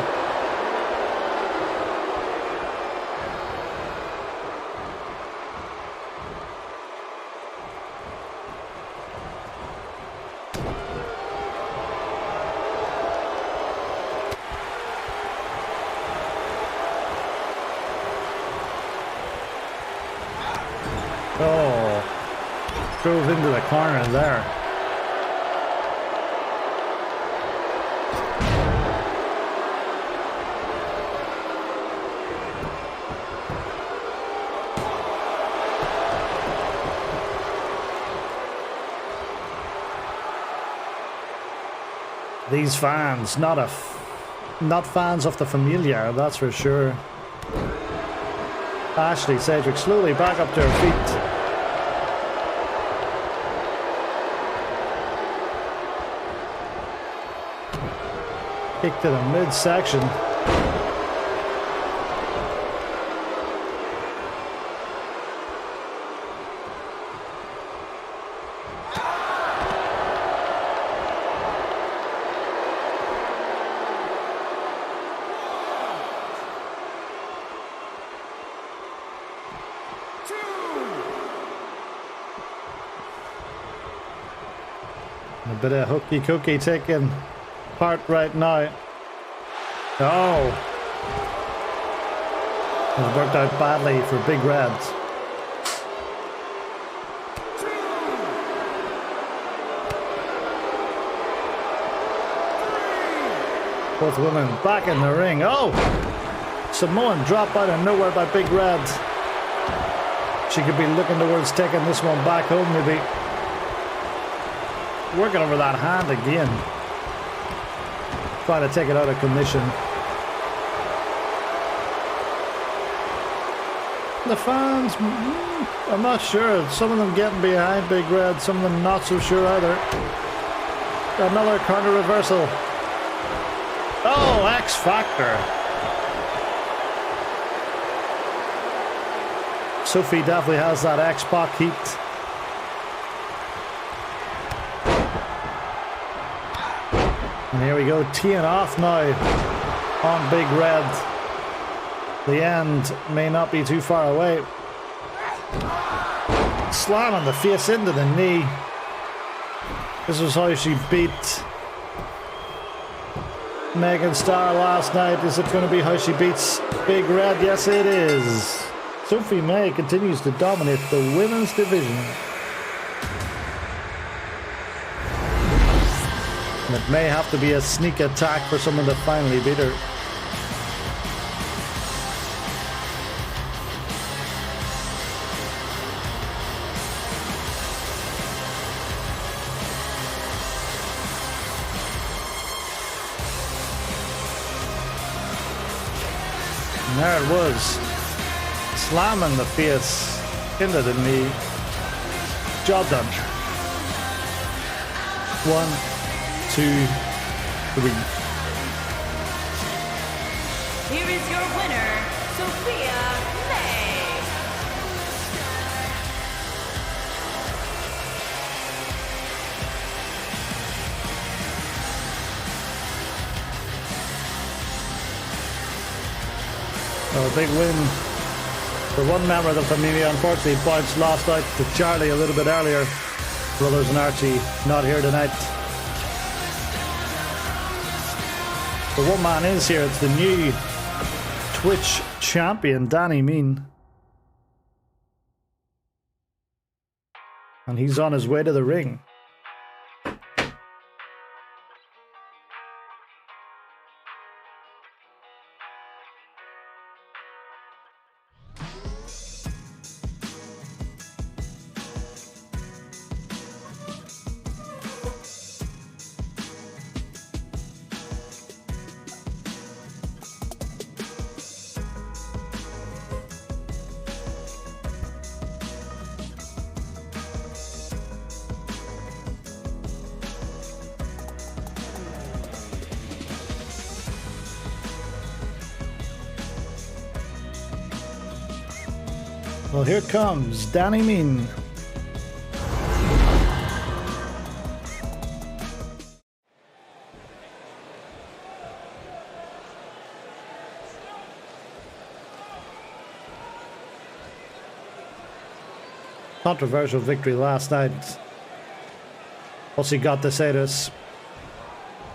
Oh, drove into the corner there. These fans, not fans of the Familia, that's for sure. Ashley Cedric slowly back up to her feet. Kick to the midsection. A bit of hooky cookie taking part right now. Oh, it worked out badly for Big Red. Both women back in the ring. Oh! Samoan drop out of nowhere by Big Red. She could be looking towards taking this one back home, maybe. Working over that hand again. Trying to take it out of commission. The fans, I'm not sure. Some of them getting behind Big Red, some of them not so sure either. Another counter reversal. Oh, X Factor. Sophie definitely has that X-Pac heat. And here we go, teeing off now on Big Red. The end may not be too far away. Slam on the face into the knee. This was how she beat Megan Starr last night. Is it going to be how she beats Big Red? Yes, it is. Sophie May continues to dominate the women's division. And it may have to be a sneak attack for someone to finally beat her. And there it was. Slamming the face into the knee. Job done. 1, 2, 3. Here is your winner, Sophia May. A big win for one member of the family. Unfortunately bounced last out to Charlie a little bit earlier. Brothers and Archie not here tonight. The one man is here. It's the new Twitch champion, Danny Mean. And he's on his way to the ring. Well, here comes Danny Mean. Controversial victory last night. What's he got to say to us?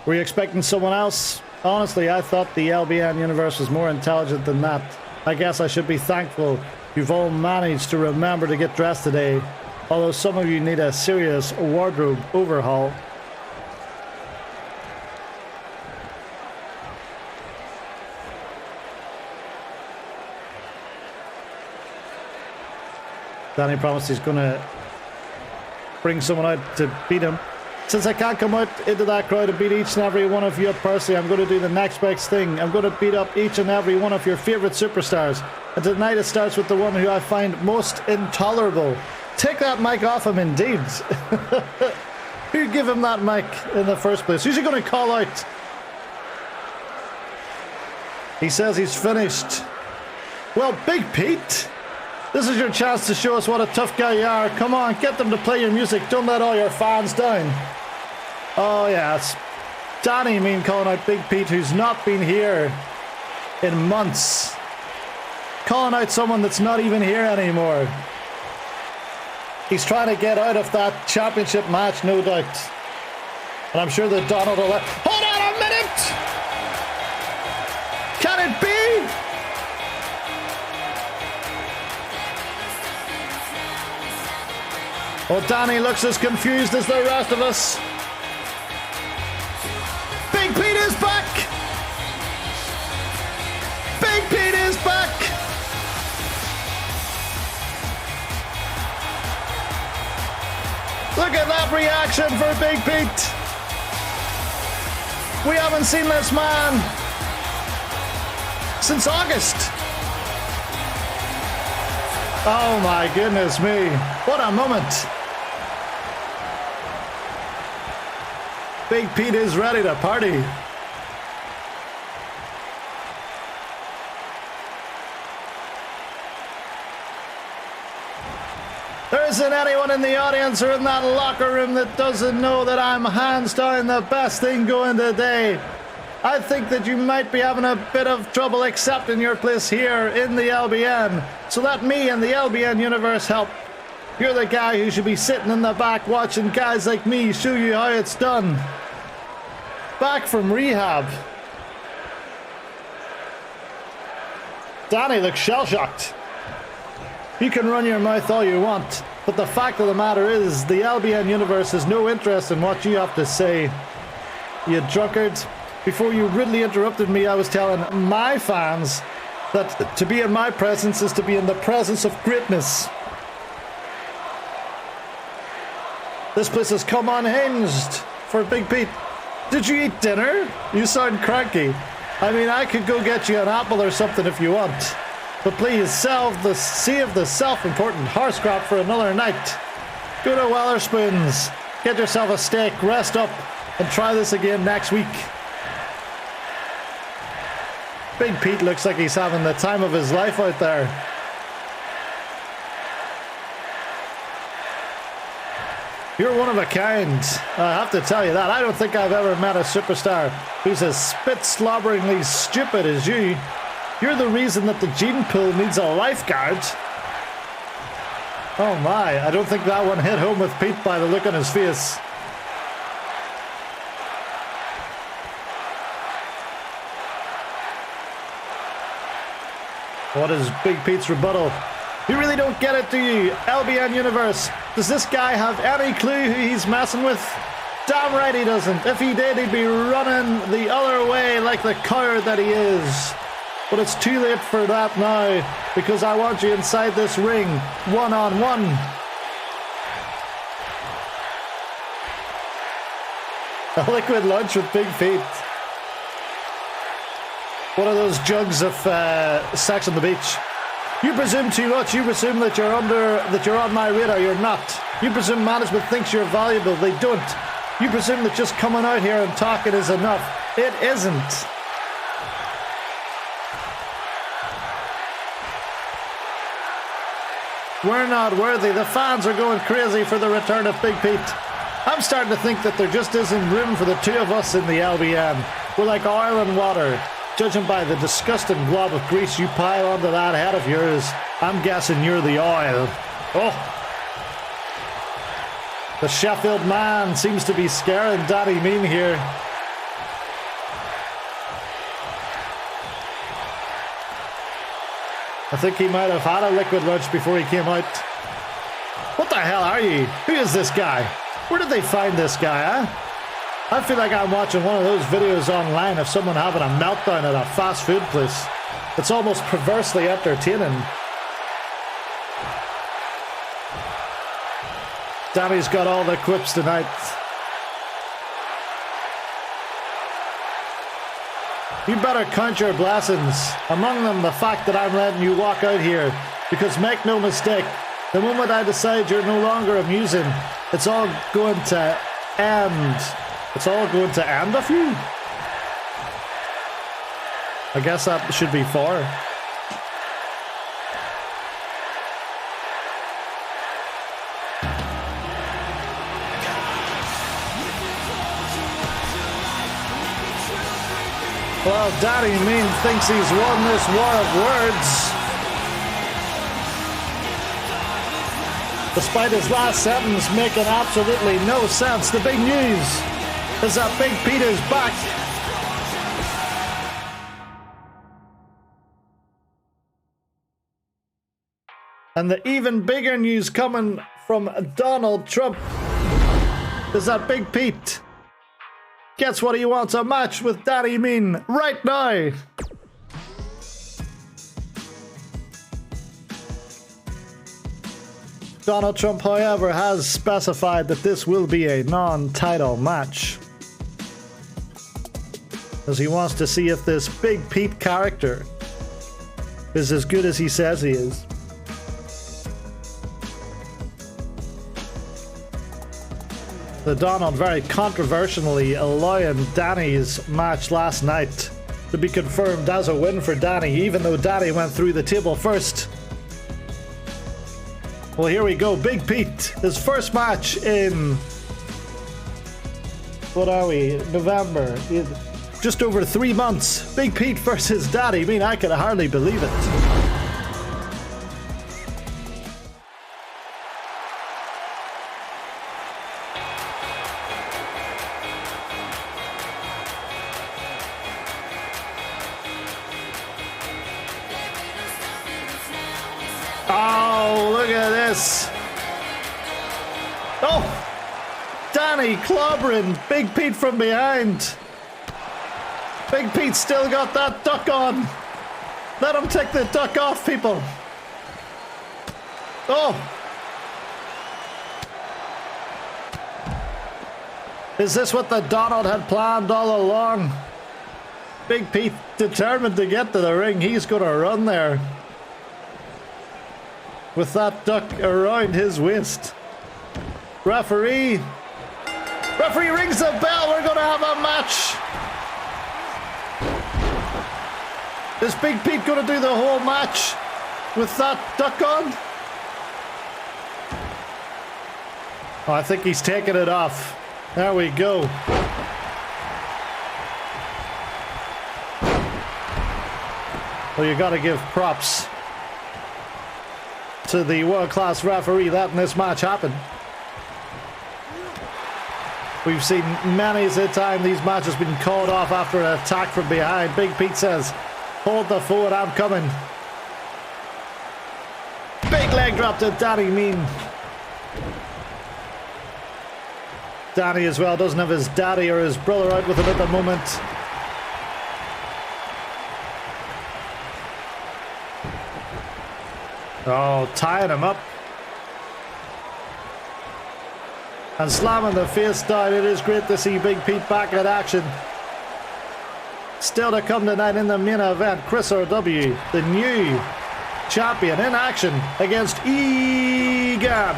Were you expecting someone else? Honestly, I thought the LBN universe was more intelligent than that. I guess I should be thankful you've all managed to remember to get dressed today, although some of you need a serious wardrobe overhaul. Danny promised he's going to bring someone out to beat him. Since I can't come out into that crowd and beat each and every one of you up personally, I'm going to do the next best thing. I'm going to beat up each and every one of your favourite superstars. And tonight it starts with the one who I find most intolerable. Take that mic off him, indeed. Who gave him that mic in the first place? Who's he going to call out? He says he's finished. Well, Big Pete, this is your chance to show us what a tough guy you are. Come on, get them to play your music. Don't let all your fans down. Oh, yes. Danny Mean calling out Big Pete, who's not been here in months. Calling out someone that's not even here anymore. He's trying to get out of that championship match, no doubt. And I'm sure that Donald will let... Hold on a minute! Can it be? Well, Danny looks as confused as the rest of us. Big Pete is back! Big Pete is back! Look at that reaction for Big Pete! We haven't seen this man since August. Oh my goodness me. What a moment. Big Pete is ready to party. There isn't anyone in the audience or in that locker room that doesn't know that I'm hands down the best thing going today. I think that you might be having a bit of trouble accepting your place here in the LBN. So let me and the LBN universe help. You're the guy who should be sitting in the back watching guys like me show you how it's done. Back from rehab. Danny looks shell-shocked. You can run your mouth all you want, but the fact of the matter is the LBN universe has no interest in what you have to say. You drunkard. Before you rudely interrupted me, I was telling my fans that to be in my presence is to be in the presence of greatness. This place has come unhinged for Big Pete. Did you eat dinner? You sound cranky. I mean, I could go get you an apple or something if you want. But please, save the self-important horse crap for another night. Go to Wellerspoons, get yourself a steak, rest up, and try this again next week. Big Pete looks like he's having the time of his life out there. You're one of a kind. I have to tell you that. I don't think I've ever met a superstar who's as spit-slobberingly stupid as you. You're the reason that the gene pool needs a lifeguard. Oh my, I don't think that one hit home with Pete by the look on his face. What is Big Pete's rebuttal? You really don't get it, do you? LBN Universe. Does this guy have any clue who he's messing with? Damn right he doesn't. If he did, he'd be running the other way like the coward that he is. But it's too late for that now, because I want you inside this ring, one-on-one. A liquid lunch with Big Pete. One of those jugs of sex on the beach. You presume too much. You presume that you're on my radar. You're not. You presume management thinks you're valuable. They don't. You presume that just coming out here and talking is enough. It isn't. We're not worthy. The fans are going crazy for the return of Big Pete. I'm starting to think that there just isn't room for the two of us in the LBN. We're like oil and water. Judging by the disgusting glob of grease you pile onto that head of yours, I'm guessing you're the oil. Oh. The Sheffield man seems to be scaring Daddy Mean here. I think he might have had a liquid lunch before he came out. What the hell are you? Who is this guy? Where did they find this guy, huh? I feel like I'm watching one of those videos online of someone having a meltdown at a fast food place. It's almost perversely entertaining. Danny's got all the quips tonight. You better count your blessings. Among them, the fact that I'm letting you walk out here. Because make no mistake, the moment I decide you're no longer amusing, it's all going to end. It's all going to end of you? I guess that should be 4. Well, Daddy Mean thinks he's won this war of words. Despite his last sentence making absolutely no sense, the big news is that Big Pete is back. And the even bigger news coming from Donald Trump is that Big Pete gets what he wants, a match with Daddy Mean right now. Donald Trump, however, has specified that this will be a non-title match, as he wants to see if this Big Pete character is as good as he says he is. The Donald very controversially allowing Danny's match last night to be confirmed as a win for Danny, even though Danny went through the table first. Well, here we go. Big Pete, his first match in, what are we, November? Just over 3 months. Big Pete versus Danny. I mean, I could hardly believe it. Oh, look at this. Oh, Danny clobbering Big Pete from behind. Big Pete still got that duck on. Let him take the duck off, people. Oh. Is this what the Donald had planned all along? Big Pete determined to get to the ring. He's going to run there with that duck around his waist. Referee rings the bell. We're going to have a match. Is Big Pete going to do the whole match with that duck on? Oh, I think he's taking it off. There we go. Well, you got to give props to the world-class referee letting this match happen. We've seen many a time these matches been called off after an attack from behind. Big Pete says, hold the fort, I'm coming. Big leg drop to Danny Mean. Danny as well doesn't have his daddy or his brother out with him at the moment. Oh, tying him up. And slamming the face down. It is great to see Big Pete back in action. Still to come tonight in the main event, Chris R.W., the new champion, in action against Egan.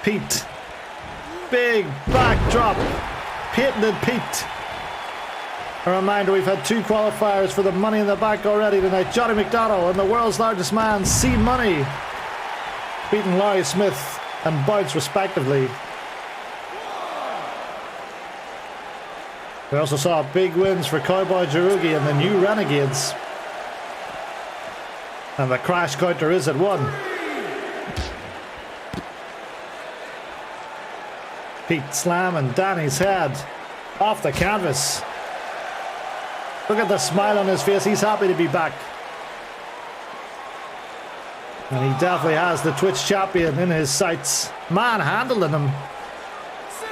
Pete. Big backdrop. Patented Pete. A reminder, we've had 2 qualifiers for the Money in the Bank already tonight. Johnny McDonald and the world's largest man, C Money, beating Larry Smith and Bounce respectively. We also saw big wins for Cowboy Jarugi and the new Renegades. And the crash counter is at 1. Pete slamming Danny's head off the canvas. Look at the smile on his face. He's happy to be back. And he definitely has the Twitch champion in his sights. Manhandling him. 6.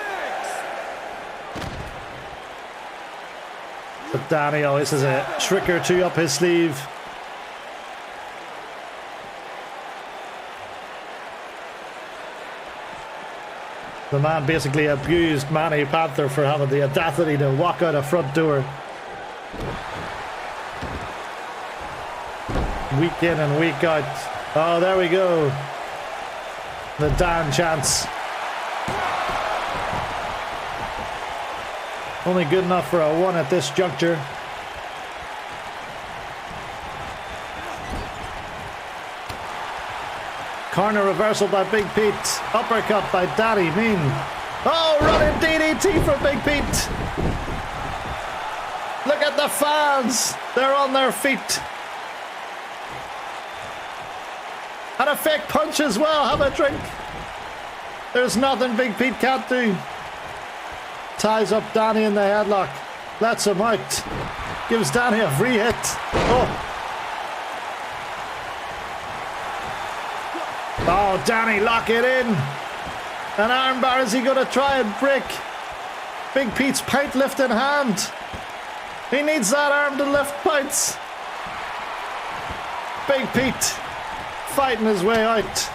But Danny always has a trick or two up his sleeve. The man basically abused Manny Panther for having the audacity to walk out a front door. Week in and week out. Oh, there we go. The Dan chance. Only good enough for a 1 at this juncture. Corner reversal by Big Pete. Uppercut by Danny Mean. Oh, running DDT for Big Pete. Look at the fans. They're on their feet. And a fake punch as well. Have a drink. There's nothing Big Pete can't do. Ties up Danny in the headlock. Lets him out. Gives Danny a free hit. Oh. Oh, Danny, lock it in. An armbar. Is he going to try and break Big Pete's pint lifting hand? He needs that arm to lift pints. Big Pete fighting his way out.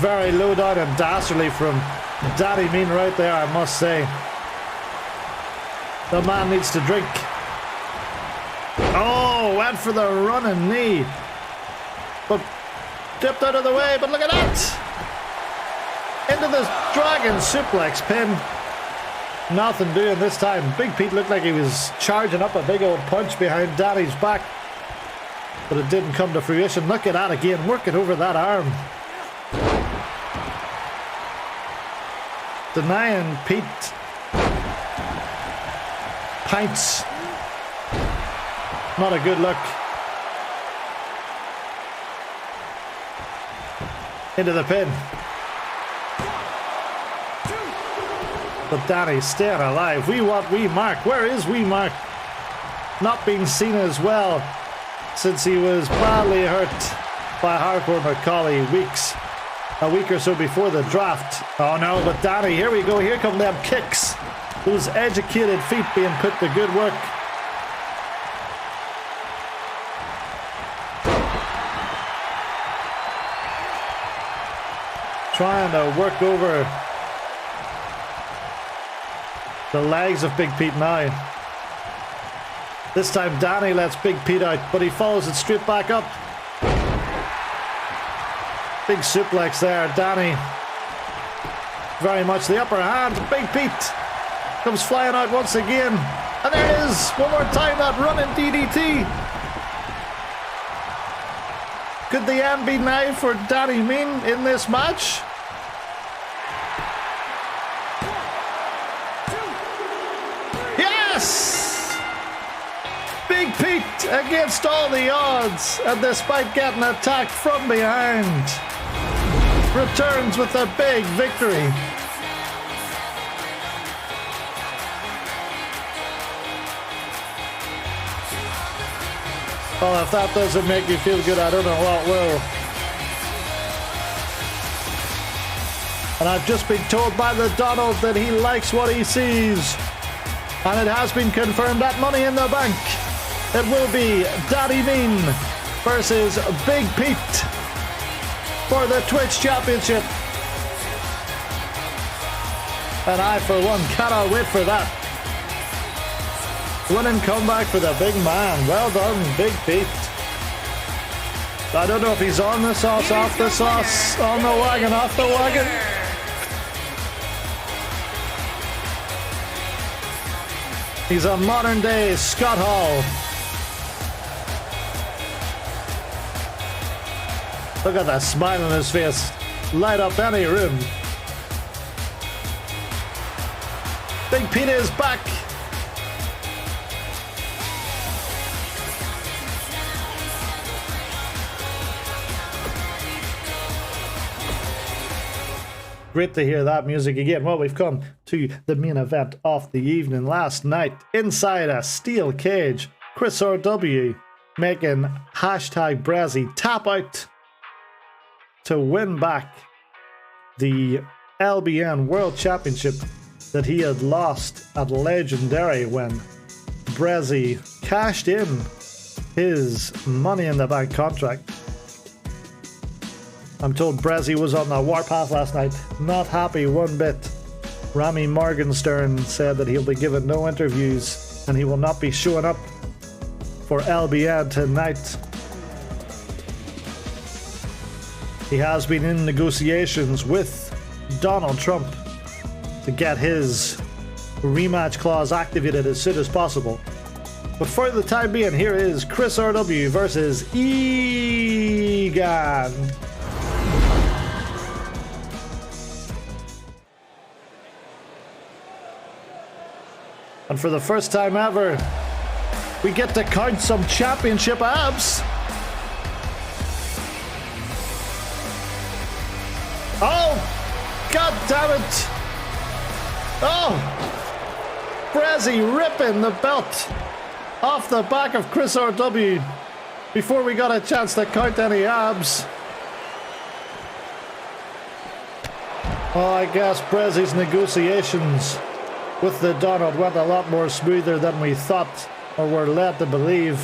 Very low down and dastardly from Daddy Mean right there, I must say. The man needs to drink. Oh, went for the running knee. But dipped out of the way, but look at that! Into this dragon suplex pin. Nothing doing this time. Big Pete looked like he was charging up a big old punch behind Daddy's back. But it didn't come to fruition. Look at that again, working over that arm. Denying Pete pints. Not a good look. Into the pin. But Danny's staying alive. We want Wee Mark. Where is Wee Mark? Not being seen as well since he was badly hurt by Hardcore McCauley a week or so before the draft. Oh no, but Danny, here we go. Here come them kicks. Those educated feet being put to good work. Trying to work over the legs of Big Pete now. This time Danny lets Big Pete out, but he follows it straight back up. Big suplex there, Danny. Very much the upper hand. Big Pete comes flying out once again. And there it is. One more time, that running DDT. Could the end be now for Danny Mean in this match? Yes! Big Pete against all the odds, and despite getting attacked from behind, returns with a big victory. Well, if that doesn't make you feel good, I don't know what will. And I've just been told by the Donald that he likes what he sees. And it has been confirmed that Money in the Bank, it will be Daddy Mean versus Big Pete for the Twitch Championship. And I, for one, cannot wait for that. Winning comeback for the big man. Well done, Big Pete. I don't know if he's on the sauce, off the sauce, on the wagon, off the wagon. He's a modern day Scott Hall. Look at that smile on his face. Light up any room. Big Pete is back. Great to hear that music again. Well, we've come to the main event of the evening. Last night, inside a steel cage, Chris RW making hashtag Brazzy tap out to win back the LBN World Championship that he had lost at Legendary when Brazzy cashed in his Money in the Bank contract. I'm told Brazzy was on the warpath last night, not happy one bit. Rami Morgenstern said that he'll be giving no interviews and he will not be showing up for LBN tonight. He has been in negotiations with Donald Trump to get his rematch clause activated as soon as possible. But for the time being, here is Chris RW versus Egan. And for the first time ever, we get to count some championship abs. Oh, god damn it. Oh, Brazzy ripping the belt off the back of Chris RW before we got a chance to count any abs. Oh, I guess Brazzy's negotiations with the Donald went a lot more smoother than we thought or were led to believe.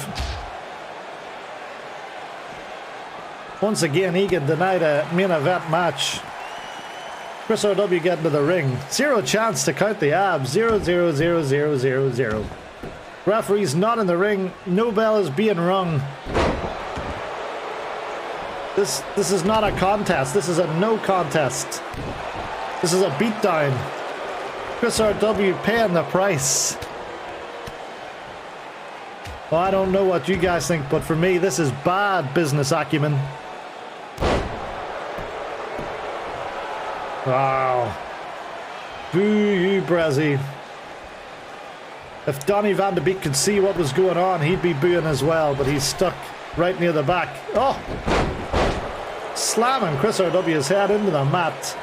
Once again, Egan denied a main event match. Chris RW getting to the ring. Zero chance to count the abs. 0, 0, 0, 0, 0, 0. Referee's not in the ring. No bell is being rung. This is not a contest. This is a no contest. This is a beatdown. Chris RW paying the price. Well, I don't know what you guys think, but for me, this is bad business acumen. Wow. Boo you, Brezzy. If Donny Van de Beek could see what was going on, he'd be booing as well, but he's stuck right near the back. Oh! Slamming Chris RW's head into the mat.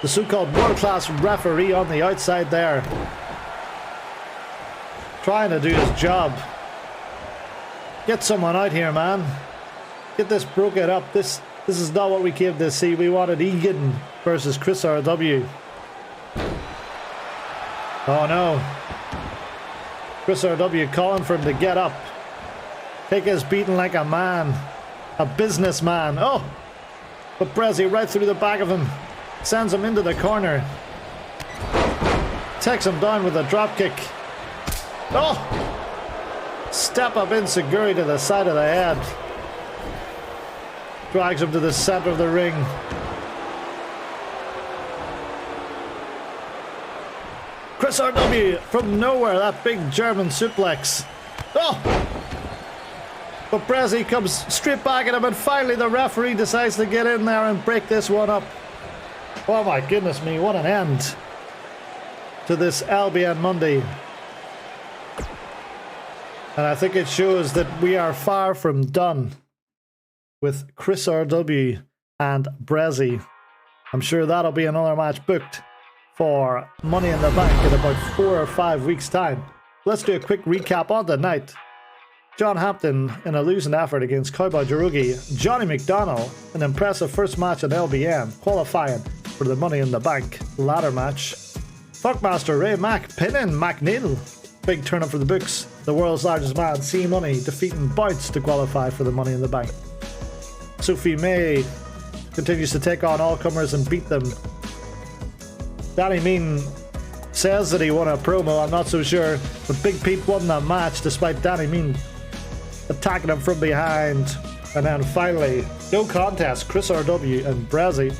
The so-called world-class referee on the outside there. Trying to do his job. Get someone out here, man. Get this broken up. This is not what we came to see. We wanted Egan versus Chris RW. Oh no. Chris RW calling for him to get up. Take his beating like a man. A businessman. Oh! But Brezzy right through the back of him. Sends him into the corner. Takes him down with a drop kick. Oh! Step up enziguri to the side of the head. Drags him to the center of the ring. Chris RW from nowhere, that big German suplex. Oh! But Brezzy comes straight back at him, and finally the referee decides to get in there and break this one up. Oh my goodness me, what an end to this LBN Monday. And I think it shows that we are far from done with Chris RW and Brezzy. I'm sure that'll be another match booked for Money in the Bank in about 4 or 5 weeks' time. Let's do a quick recap on the night. John Hampton in a losing effort against Cowboy Jarugi. Johnny McDonnell, an impressive first match in LBN, qualifying for the Money in the Bank ladder match. Funkmaster Ray Mack pinning McNeil. Big turn up for the books. The world's largest man, C Money, defeating Bounce to qualify for the Money in the Bank. Sophie May continues to take on all comers and beat them. Danny Mean says that he won a promo, I'm not so sure, but Big Pete won that match despite Danny Mean attacking him from behind. And then finally, no contest, Chris RW and Brezzy.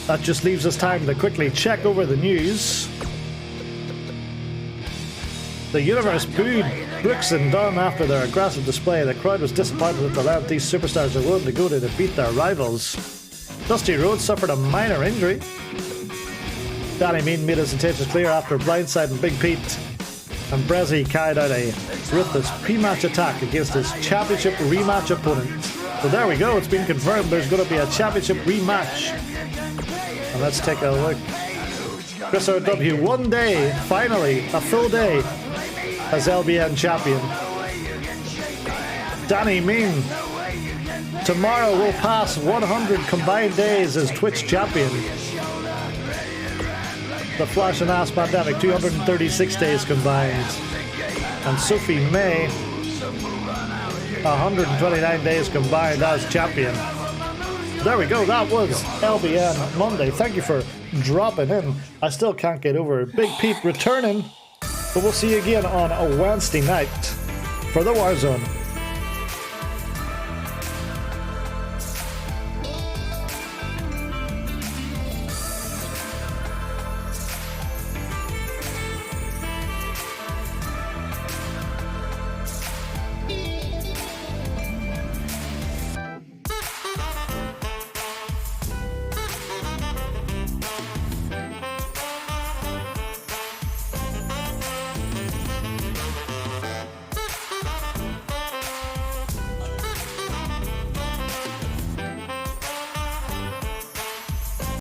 That just leaves us time to quickly check over the news. The universe booed Brooks and Dunn after their aggressive display. The crowd was disappointed that the length these superstars are willing to go to defeat their rivals. Dusty Rhodes suffered a minor injury. Danny Mean made his intentions clear after blindsiding Big Pete. And Brezzy carried out a ruthless pre-match attack against his championship rematch opponent. So there we go, it's been confirmed there's going to be a championship rematch. And let's take a look. Chris RW, one day, finally, a full day as LBN champion. Danny Mean, tomorrow will pass 100 combined days as Twitch champion. The Flash and Ass Pandemic, 236 days combined. And Sophie May, 129 days combined as champion. There we go, that was LBN Monday. Thank you for dropping in. I still can't get over it. Big Pete returning, but we'll see you again on a Wednesday night for the Warzone.